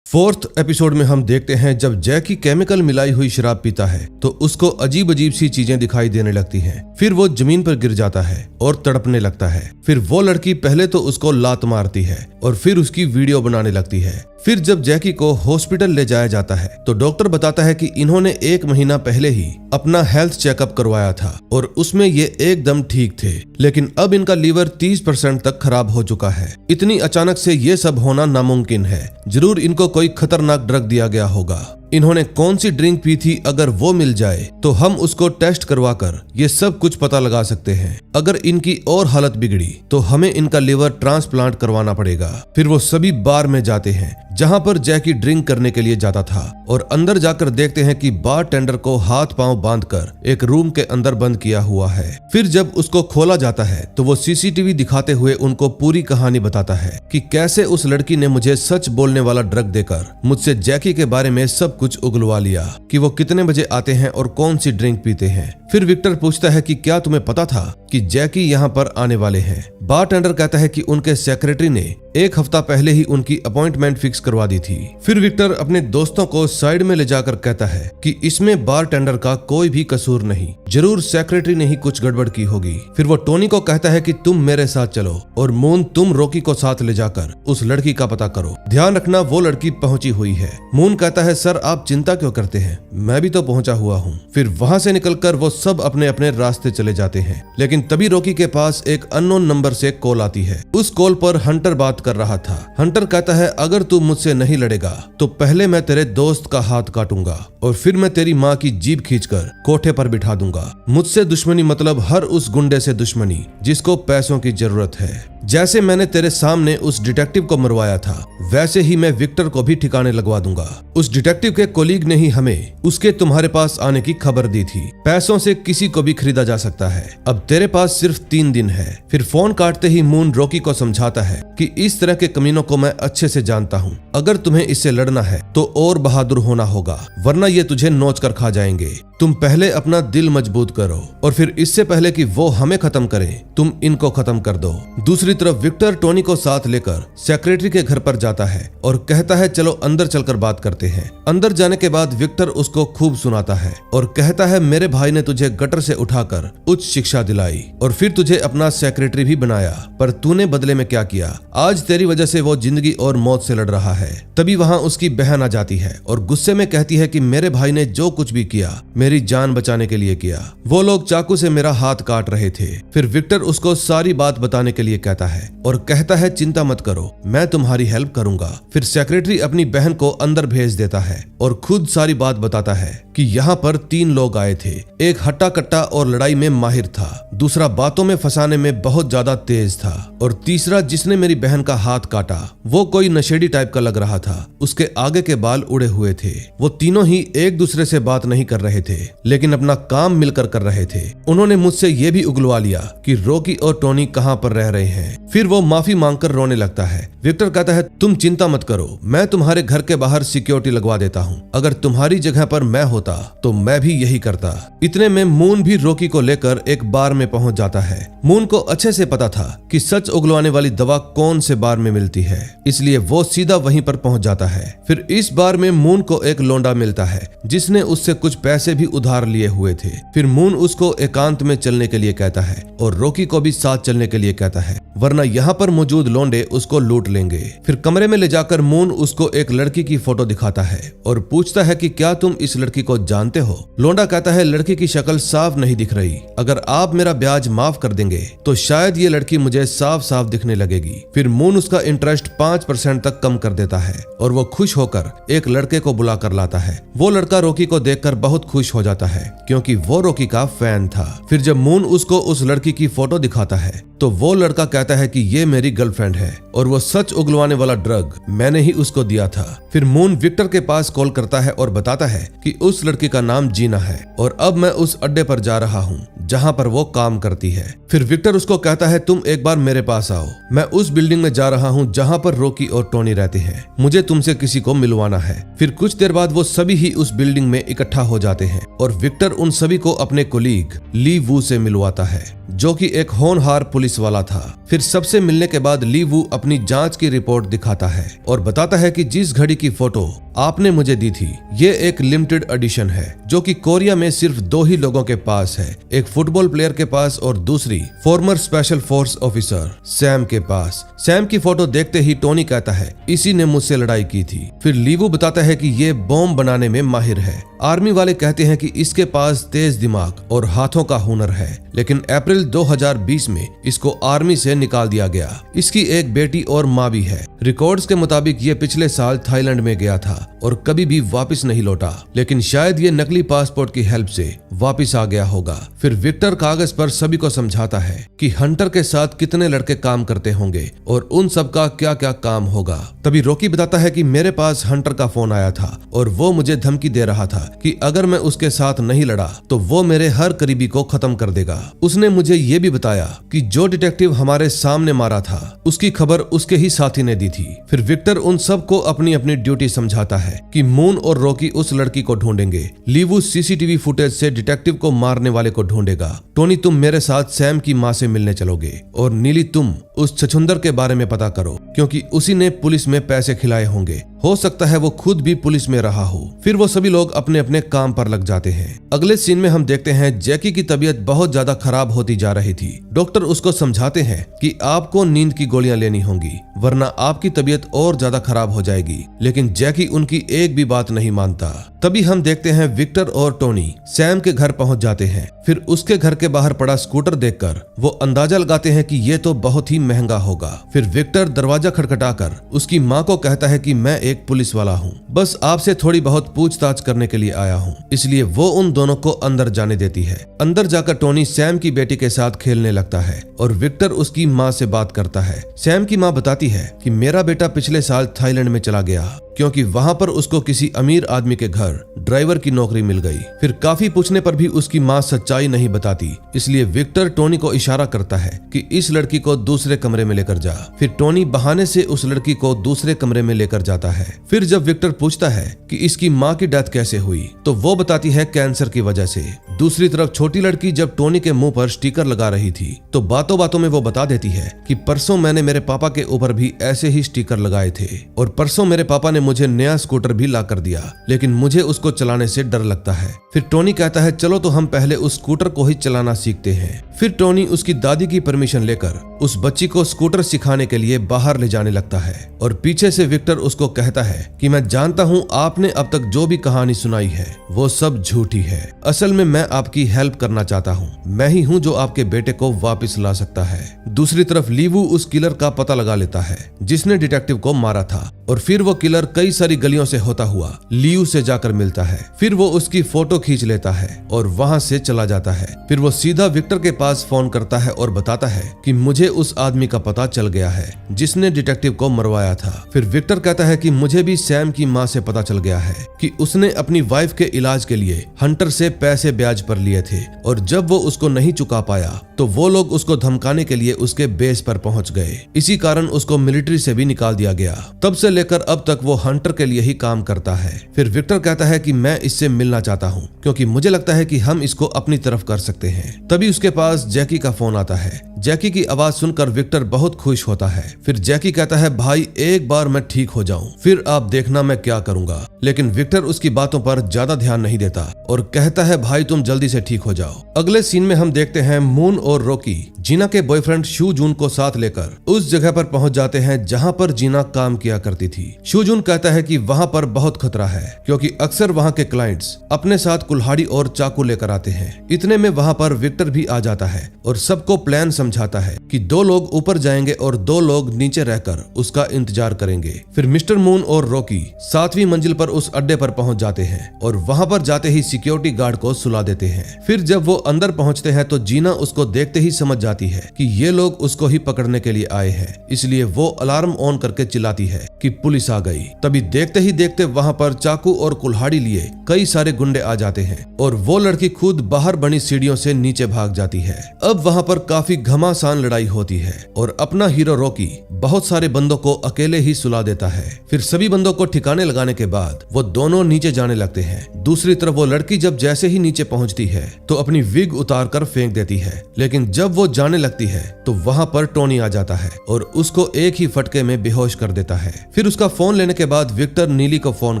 फोर्थ एपिसोड में हम देखते हैं जब जैकी केमिकल मिलाई हुई शराब पीता है तो उसको अजीब अजीब सी चीजें दिखाई देने लगती हैं। फिर वो जमीन पर गिर जाता है और तड़पने लगता है। फिर वो लड़की पहले तो उसको लात मारती है और फिर उसकी वीडियो बनाने लगती है। फिर जब जैकी को हॉस्पिटल ले जाया जाता है तो डॉक्टर बताता है कि इन्होंने 1 महीना पहले ही अपना हेल्थ चेकअप करवाया था और उसमें ये एकदम ठीक थे, लेकिन अब इनका लीवर 30% तक खराब हो चुका है। इतनी अचानक से ये सब होना नामुमकिन है, जरूर इनको कोई खतरनाक ड्रग दिया गया होगा। इन्होंने कौन सी ड्रिंक पी थी अगर वो मिल जाए तो हम उसको टेस्ट करवाकर ये सब कुछ पता लगा सकते हैं। अगर इनकी और हालत बिगड़ी तो हमें इनका लिवर ट्रांसप्लांट करवाना पड़ेगा। फिर वो सभी बार में जाते हैं जहां पर जैकी ड्रिंक करने के लिए जाता था और अंदर जाकर देखते हैं कि बार टेंडर को हाथ पांव बांधकर एक रूम के अंदर बंद किया हुआ है। फिर जब उसको खोला जाता है तो वो सीसीटीवी दिखाते हुए उनको पूरी कहानी बताता है कि कैसे उस लड़की ने मुझे सच बोलने वाला ड्रग देकर मुझसे जैकी के बारे में सब कुछ उगलवा लिया कि वो कितने बजे आते हैं और कौन सी ड्रिंक पीते हैं। फिर विक्टर पूछता है कि क्या तुम्हें पता था कि जैकी यहाँ पर आने वाले हैं। बारटेंडर कहता है कि उनके सेक्रेटरी ने 1 हफ्ता पहले ही उनकी अपॉइंटमेंट फिक्स करवा दी थी। फिर विक्टर अपने दोस्तों को साइड में ले जाकर कहता है कि इसमें बारटेंडर का कोई भी कसूर नहीं, जरूर सेक्रेटरी ने ही कुछ गड़बड़ की होगी। फिर वो टोनी को कहता है कि तुम मेरे साथ चलो और मून तुम रॉकी को साथ ले जाकर उस लड़की का पता करो, ध्यान रखना वो लड़की पहुंची हुई है। मून कहता है सर आप चिंता क्यों करते हैं, मैं भी तो पहुंचा हुआ हूँ। फिर वहां से निकलकर वो सब अपने अपने रास्ते चले जाते हैं, लेकिन तभी रॉकी के पास एक अननोन नंबर से कॉल आती है। उस कॉल पर हंटर बात कर रहा था। हंटर कहता है अगर तू मुझसे नहीं लड़ेगा तो पहले मैं तेरे दोस्त का हाथ काटूंगा और फिर मैं तेरी माँ की जीभ खींचकर कोठे पर बिठा दूंगा। मुझसे दुश्मनी मतलब हर उस गुंडे से दुश्मनी जिसको पैसों की जरूरत है। जैसे मैंने तेरे सामने उस डिटेक्टिव को मरवाया था वैसे ही मैं विक्टर को भी ठिकाने लगवा दूंगा। उस डिटेक्टिव के कोलीग ने ही हमें उसके तुम्हारे पास आने की खबर दी थी। पैसों से किसी को भी खरीदा जा सकता है, अब तेरे पास सिर्फ 3 दिन है। फिर फोन काटते ही मून रॉकी को समझाता है कि इस तरह के कमीनों को मैं अच्छे से जानता हूँ, अगर तुम्हें इससे लड़ना है तो और बहादुर होना होगा वरना ये तुझे नोच कर खा जाएंगे। तुम पहले अपना दिल मजबूत करो और फिर इससे पहले कि वो हमें खत्म करें तुम इनको खत्म कर दो। दूसरी तरफ विक्टर टोनी को साथ लेकर सेक्रेटरी के घर पर जाता है और कहता है चलो अंदर चलकर बात करते हैं। अंदर जाने के बाद विक्टर उसको खूब सुनाता है और कहता है मेरे भाई ने तुझे गटर से उठाकर उच्च शिक्षा दिलाई और फिर तुझे अपना सेक्रेटरी भी बनाया, पर तूने बदले में क्या किया? आज तेरी वजह से वो जिंदगी और मौत से लड़ रहा है। तभी वहाँ उसकी बहन आ जाती है और गुस्से में कहती है कि मेरे भाई ने जो कुछ भी किया मेरी जान बचाने के लिए किया। वो लोग चाकू से मेरा हाथ काट रहे थे। फिर विक्टर उसको सारी बात बताने के लिए कहता है और कहता है चिंता मत करो, मैं तुम्हारी हेल्प करूंगा। फिर सेक्रेटरी अपनी बहन को अंदर भेज देता है और खुद सारी बात बताता है कि यहाँ पर 3 लोग आए थे। एक हट्टा कट्टा और लड़ाई में माहिर था, दूसरा बातों में फंसाने में बहुत ज्यादा तेज था और तीसरा जिसने मेरी बहन का हाथ काटा वो कोई नशेड़ी टाइप का लग रहा था। उसके आगे के बाल उड़े हुए थे। वो तीनों ही एक दूसरे से बात नहीं कर रहे थे लेकिन अपना काम मिलकर कर रहे थे। उन्होंने मुझसे ये भी उगलवा लिया कि रॉकी और टोनी कहाँ पर रह रहे हैं। फिर वो माफी मांगकर रोने लगता है। विक्टर कहता है तुम चिंता मत करो, मैं तुम्हारे घर के बाहर सिक्योरिटी लगवा देता हूँ। अगर तुम्हारी जगह पर मैं होता तो मैं भी यही करता। इतने में मून भी रॉकी को लेकर एक बार में पहुंच जाता है। मून को अच्छे से पता था कि सच उगलवाने वाली दवा कौन से बार में मिलती है, इसलिए वो सीधा वहीं पर पहुंच जाता है। फिर इस बार में मून को एक लौंडा मिलता है जिसने उससे कुछ पैसे भी उधार लिए हुए थे। फिर मून उसको एकांत में चलने के लिए कहता है और रॉकी को भी साथ चलने के लिए कहता है, वरना यहाँ पर मौजूद लौंडे उसको लूट लेंगे। फिर कमरे में ले जाकर मून उसको एक लड़की की फोटो दिखाता है और पूछता है कि क्या तुम इस लड़की को जानते हो? लौंडा कहता है लड़की की शक्ल साफ नहीं दिख रही, अगर आप मेरा ब्याज माफ कर देंगे तो शायद ये लड़की मुझे साफ साफ दिखने लगेगी। फिर मून उसका इंटरेस्ट 5% तक कम कर देता है और वो खुश होकर एक लड़के को बुला कर लाता है। वो लड़का रॉकी को देखकर बहुत खुश हो जाता है क्योंकि वो रॉकी का फैन था। फिर जब मून उसको उस लड़की की फोटो दिखाता है तो वो लड़का कहता है कि ये मेरी गर्लफ्रेंड है और वो सच उगलवाने वाला ड्रग मैंने ही उसको दिया था। फिर मून विक्टर के पास कॉल करता है और बताता है कि उस लड़की का नाम जीना है और अब मैं उस अड्डे पर जा रहा हूँ जहाँ पर वो काम करती है। फिर विक्टर उसको कहता है तुम एक बार मेरे पास आओ, मैं उस बिल्डिंग में जा रहा हूँ जहाँ पर रॉकी और टोनी रहते हैं, मुझे तुमसे किसी को मिलवाना है। फिर कुछ देर बाद वो सभी ही उस बिल्डिंग में इकट्ठा हो जाते हैं और विक्टर उन सभी को अपने कोलीग ली वू से मिलवाता है जो कि एक होनहार पुलिस वाला था। फिर सबसे मिलने के बाद ली वू अपनी जांच की रिपोर्ट दिखाता है और बताता है कि जिस घड़ी की फोटो आपने मुझे दी थी ये एक लिमिटेड एडिशन है जो कि कोरिया में सिर्फ 2 ही लोगों के पास है, एक फुटबॉल प्लेयर के पास और दूसरी farmer special force officer Sam के पास। सैम की फोटो देखते ही टोनी कहता है इसी ने मुझसे लड़ाई की थी। फिर लीवू बताता है कि ये बॉम्ब बनाने में माहिर है। आर्मी वाले कहते हैं कि इसके पास तेज दिमाग और हाथों का हुनर है, लेकिन अप्रैल 2020 में इसको आर्मी से निकाल दिया गया। इसकी एक बेटी और माँ भी है। रिकॉर्ड्स के मुताबिक ये पिछले साल थाईलैंड में गया था और कभी भी वापस नहीं लौटा, लेकिन शायद ये नकली पासपोर्ट की हेल्प से वापस आ गया होगा। फिर विक्टर कागज पर सभी को समझाता है कि हंटर के साथ कितने लड़के काम करते होंगे और उन सब का क्या क्या काम होगा। तभी रॉकी बताता है कि मेरे पास हंटर का फोन आया था और वो मुझे धमकी दे रहा था कि अगर मैं उसके साथ नहीं लड़ा तो वो मेरे हर करीबी को खत्म कर देगा। उसने मुझे ये भी बताया कि जो डिटेक्टिव हमारे सामने मारा था उसकी खबर उसके ही साथी ने दी थी। फिर विक्टर उन सबको अपनी अपनी ड्यूटी समझाता है कि मून और रॉकी उस लड़की को ढूंढेंगे, लीवू सीसीटीवी फुटेज से डिटेक्टिव को मारने वाले को ढूंढेगा, टोनी तुम मेरे साथ सैम की माँ से मिलने चलोगे और नीली तुम उस छछुंदर के बारे में पता करो क्योंकि उसी ने पुलिस में पैसे खिलाए होंगे, हो सकता है वो खुद भी पुलिस में रहा हो। फिर वो सभी लोग अपने अपने काम पर लग जाते हैं। अगले सीन में हम देखते हैं जैकी की तबीयत बहुत ज्यादा खराब होती जा रही थी। डॉक्टर उसको समझाते हैं कि आपको नींद की गोलियां लेनी होंगी वरना आपकी तबीयत और ज्यादा खराब हो जाएगी, लेकिन जैकी उनकी एक भी बात नहीं मानता। तभी हम देखते हैं विक्टर और टोनी सैम के घर पहुंच जाते हैं। फिर उसके घर के बाहर पड़ा स्कूटर देखकर वो अंदाजा लगाते हैं कि ये तो बहुत ही महंगा होगा। फिर विक्टर दरवाजा खटखटाकर उसकी माँ को कहता है कि मैं एक पुलिस वाला हूँ, बस आपसे थोड़ी बहुत पूछताछ करने के लिए आया हूँ, इसलिए वो उन दोनों को अंदर जाने देती है। अंदर जाकर टोनी सैम की बेटी के साथ खेलने लगता है और विक्टर उसकी माँ से बात करता है। सैम की माँ बताती है कि मेरा बेटा पिछले साल थाईलैंड में चला गया क्योंकि वहां पर उसको किसी अमीर आदमी के घर कर ड्राइवर की नौकरी मिल गई। फिर काफी पूछने पर भी उसकी माँ सच्चाई नहीं बताती, इसलिए विक्टर टोनी को इशारा करता है कि इस लड़की को दूसरे कमरे में लेकर जा। फिर टोनी बहाने से उस लड़की को दूसरे कमरे में लेकर जाता है। फिर जब विक्टर पूछता है कि इसकी माँ की डेथ कैसे हुई, तो वो बताती है कैंसर की वजह से। दूसरी तरफ छोटी लड़की जब टोनी के मुंह पर स्टिकर लगा रही थी, तो बातों बातों में वो बता देती है कि परसों मैंने मेरे पापा के ऊपर भी ऐसे ही स्टिकर लगाए थे और परसों मेरे पापा ने मुझे नया स्कूटर भी ला कर दिया, लेकिन मुझे उसको चलाने से डर लगता है। फिर टोनी कहता है चलो तो हम पहले उस स्कूटर को ही चलाना सीखते हैं। फिर टोनी उसकी दादी की परमिशन लेकर उस बच्ची को स्कूटर सिखाने के लिए बाहर ले जाने लगता है और पीछे से विक्टर उसको कहता है कि मैं जानता हूँ आपने अब तक जो भी कहानी सुनाई है वो सब झूठी है। असल में मैं आपकी हेल्प करना चाहता हूँ, मैं ही हूँ जो आपके बेटे को वापस ला सकता है। दूसरी तरफ लीवू उस किलर का पता लगा लेता है जिसने डिटेक्टिव को मारा था और फिर वो किलर कई सारी गलियों से होता हुआ लियू से जाकर मिलता है। फिर वो उसकी फोटो खींच लेता है और वहां से चला जाता है। फिर वो सीधा विक्टर के पास फोन करता है और बताता है कि मुझे उस आदमी का पता चल गया है जिसने डिटेक्टिव को मरवाया था। फिर विक्टर कहता है कि मुझे भी सैम की माँ से पता चल गया है कि उसने अपनी वाइफ के इलाज के लिए हंटर से पैसे ब्याज पर लिए थे और जब वो उसको नहीं चुका पाया तो वो लोग उसको धमकाने के लिए उसके बेस पर पहुंच गए। इसी कारण उसको मिलिट्री से भी निकाल दिया गया। तब से लेकर अब तक वो हंटर के लिए ही काम करता है। फिर विक्टर कहता है कि मैं इससे मिलना चाहता हूँ क्योंकि मुझे लगता है कि हम इसको अपनी तरफ कर सकते हैं। तभी उसके पास जैकी का फोन आता है। जैकी की आवाज सुनकर विक्टर बहुत खुश होता है। फिर जैकी कहता है भाई एक बार मैं ठीक हो जाऊं फिर आप देखना मैं क्या करूंगा, लेकिन विक्टर उसकी बातों पर ज्यादा ध्यान नहीं देता और कहता है भाई तुम जल्दी से ठीक हो जाओ। अगले सीन में हम देखते हैं मून और रॉकी जीना के बॉयफ्रेंड शू जून को साथ लेकर उस जगह पर पहुंच जाते हैं जहां पर जीना काम किया करती थी। शू जून कहता है कि वहां पर बहुत खतरा है क्योंकि अक्सर वहां के क्लाइंट्स अपने साथ कुल्हाड़ी और चाकू लेकर आते हैं। इतने में वहां पर विक्टर भी आ जाता है और सबको प्लान समझाता है कि 2 लोग ऊपर जाएंगे और 2 लोग नीचे रहकर उसका इंतजार करेंगे। फिर मिस्टर मून और रॉकी 7वीं मंजिल पर उस अड्डे पर पहुंच जाते हैं और वहां पर जाते ही सिक्योरिटी गार्ड को सुला देते हैं। फिर जब वो अंदर पहुंचते हैं तो जीना उसको देखते ही समझ जाती है कि ये लोग उसको ही पकड़ने के लिए आए हैं, इसलिए वो अलार्म ऑन करके चिल्लाती है कि पुलिस आ गई। तभी देखते ही देखते वहां पर चाकू और कुल्हाड़ी लिए कई सारे गुंडे आ जाते हैं और वो लड़की खुद बाहर बनी सीढ़ियों से नीचे भाग जाती है। अब वहां पर काफी घमासान लड़ाई होती है और अपना हीरो रॉकी बहुत सारे बंदों को अकेले ही सुला देता है। फिर सभी बंदों को ठिकाने लगाने के बाद वो दोनों नीचे जाने लगते हैं। दूसरी तरफ वो लड़की जब जैसे ही नीचे पहुंचती है तो अपनी विग उतार कर फेंक देती है, लेकिन जब वो जाने लगती है तो वहां पर टोनी आ जाता है और उसको एक ही फटके में बेहोश कर देता है। फिर उसका फोन लेने के बाद विक्टर नीली को फोन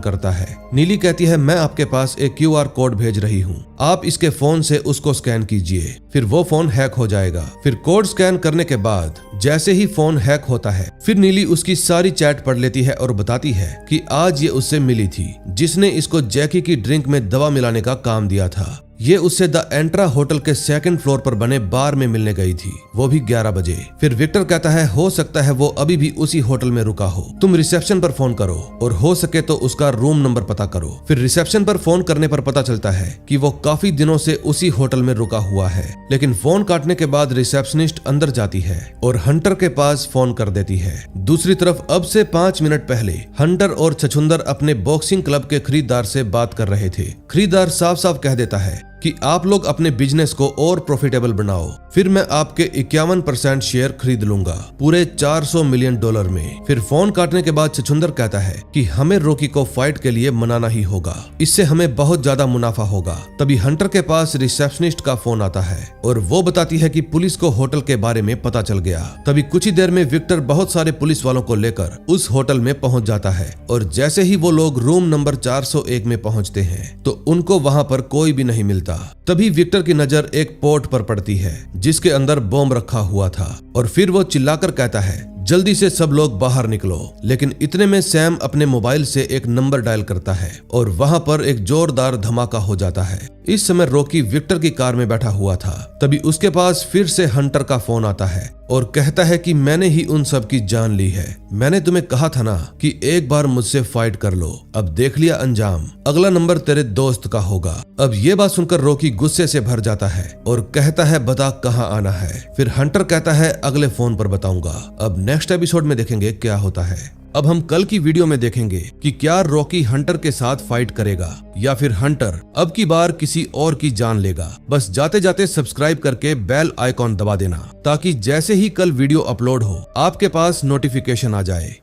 करता है। नीली कहती है मैं आपके पास एक QR कोड भेज रही हूँ, आप इसके फोन से उसको स्कैन कीजिए, फिर वो फोन हैक हो जाएगा। फिर कोड स्कैन करने के बाद जैसे ही फोन हैक होता है फिर नीली उसकी सारी चैट पढ़ लेती है और बताती है कि आज ये उससे मिली थी जिसने इसको जैकी की ड्रिंक में दवा मिलाने का काम दिया था। ये उससे द एंट्रा होटल के 2nd फ्लोर पर बने बार में मिलने गई थी, वो भी 11 बजे। फिर विक्टर कहता है हो सकता है वो अभी भी उसी होटल में रुका हो, तुम रिसेप्शन पर फोन करो और हो सके तो उसका रूम नंबर पता करो। फिर रिसेप्शन पर फोन करने पर पता चलता है कि वो काफी दिनों से उसी होटल में रुका हुआ है, लेकिन फोन काटने के बाद रिसेप्शनिस्ट अंदर जाती है और हंटर के पास फोन कर देती है। दूसरी तरफ अब से 5 मिनट पहले हंटर और छछुंदर अपने बॉक्सिंग क्लब के खरीदार से बात कर रहे थे। खरीदार साफ साफ कह देता है कि आप लोग अपने बिजनेस को और प्रॉफिटेबल बनाओ, फिर मैं आपके 51% शेयर खरीद लूंगा पूरे $400 मिलियन में। फिर फोन काटने के बाद छछुंदर कहता है कि हमें रॉकी को फाइट के लिए मनाना ही होगा, इससे हमें बहुत ज्यादा मुनाफा होगा। तभी हंटर के पास रिसेप्शनिस्ट का फोन आता है और वो बताती है कि पुलिस को होटल के बारे में पता चल गया। तभी कुछ ही देर में विक्टर बहुत सारे पुलिस वालों को लेकर उस होटल में पहुंच जाता है और जैसे ही वो लोग रूम नंबर 401 में पहुंचते हैं तो उनको वहां पर कोई भी नहीं मिलता। तभी विक्टर की नजर एक पोर्ट पर पड़ती है जिसके अंदर बॉम्ब रखा हुआ था और फिर वो चिल्लाकर कहता है जल्दी से सब लोग बाहर निकलो। लेकिन इतने में सैम अपने मोबाइल से एक नंबर डायल करता है और वहां पर एक जोरदार धमाका हो जाता है। इस समय रॉकी विक्टर की कार में बैठा हुआ था। तभी उसके पास फिर से हंटर का फोन आता है और कहता है कि मैंने ही उन सब की जान ली है, मैंने तुम्हें कहा था ना कि एक बार मुझसे फाइट कर लो, अब देख लिया अंजाम, अगला नंबर तेरे दोस्त का होगा। अब ये बात सुनकर रॉकी गुस्से से भर जाता है और कहता है बता कहाँ आना है। फिर हंटर कहता है अगले फोन पर बताऊंगा। अब नेक्स्ट एपिसोड में देखेंगे क्या होता है। अब हम कल की वीडियो में देखेंगे कि क्या रॉकी हंटर के साथ फाइट करेगा या फिर हंटर अब की बार किसी और की जान लेगा। बस जाते जाते सब्सक्राइब करके बेल आइकॉन दबा देना ताकि जैसे ही कल वीडियो अपलोड हो आपके पास नोटिफिकेशन आ जाए।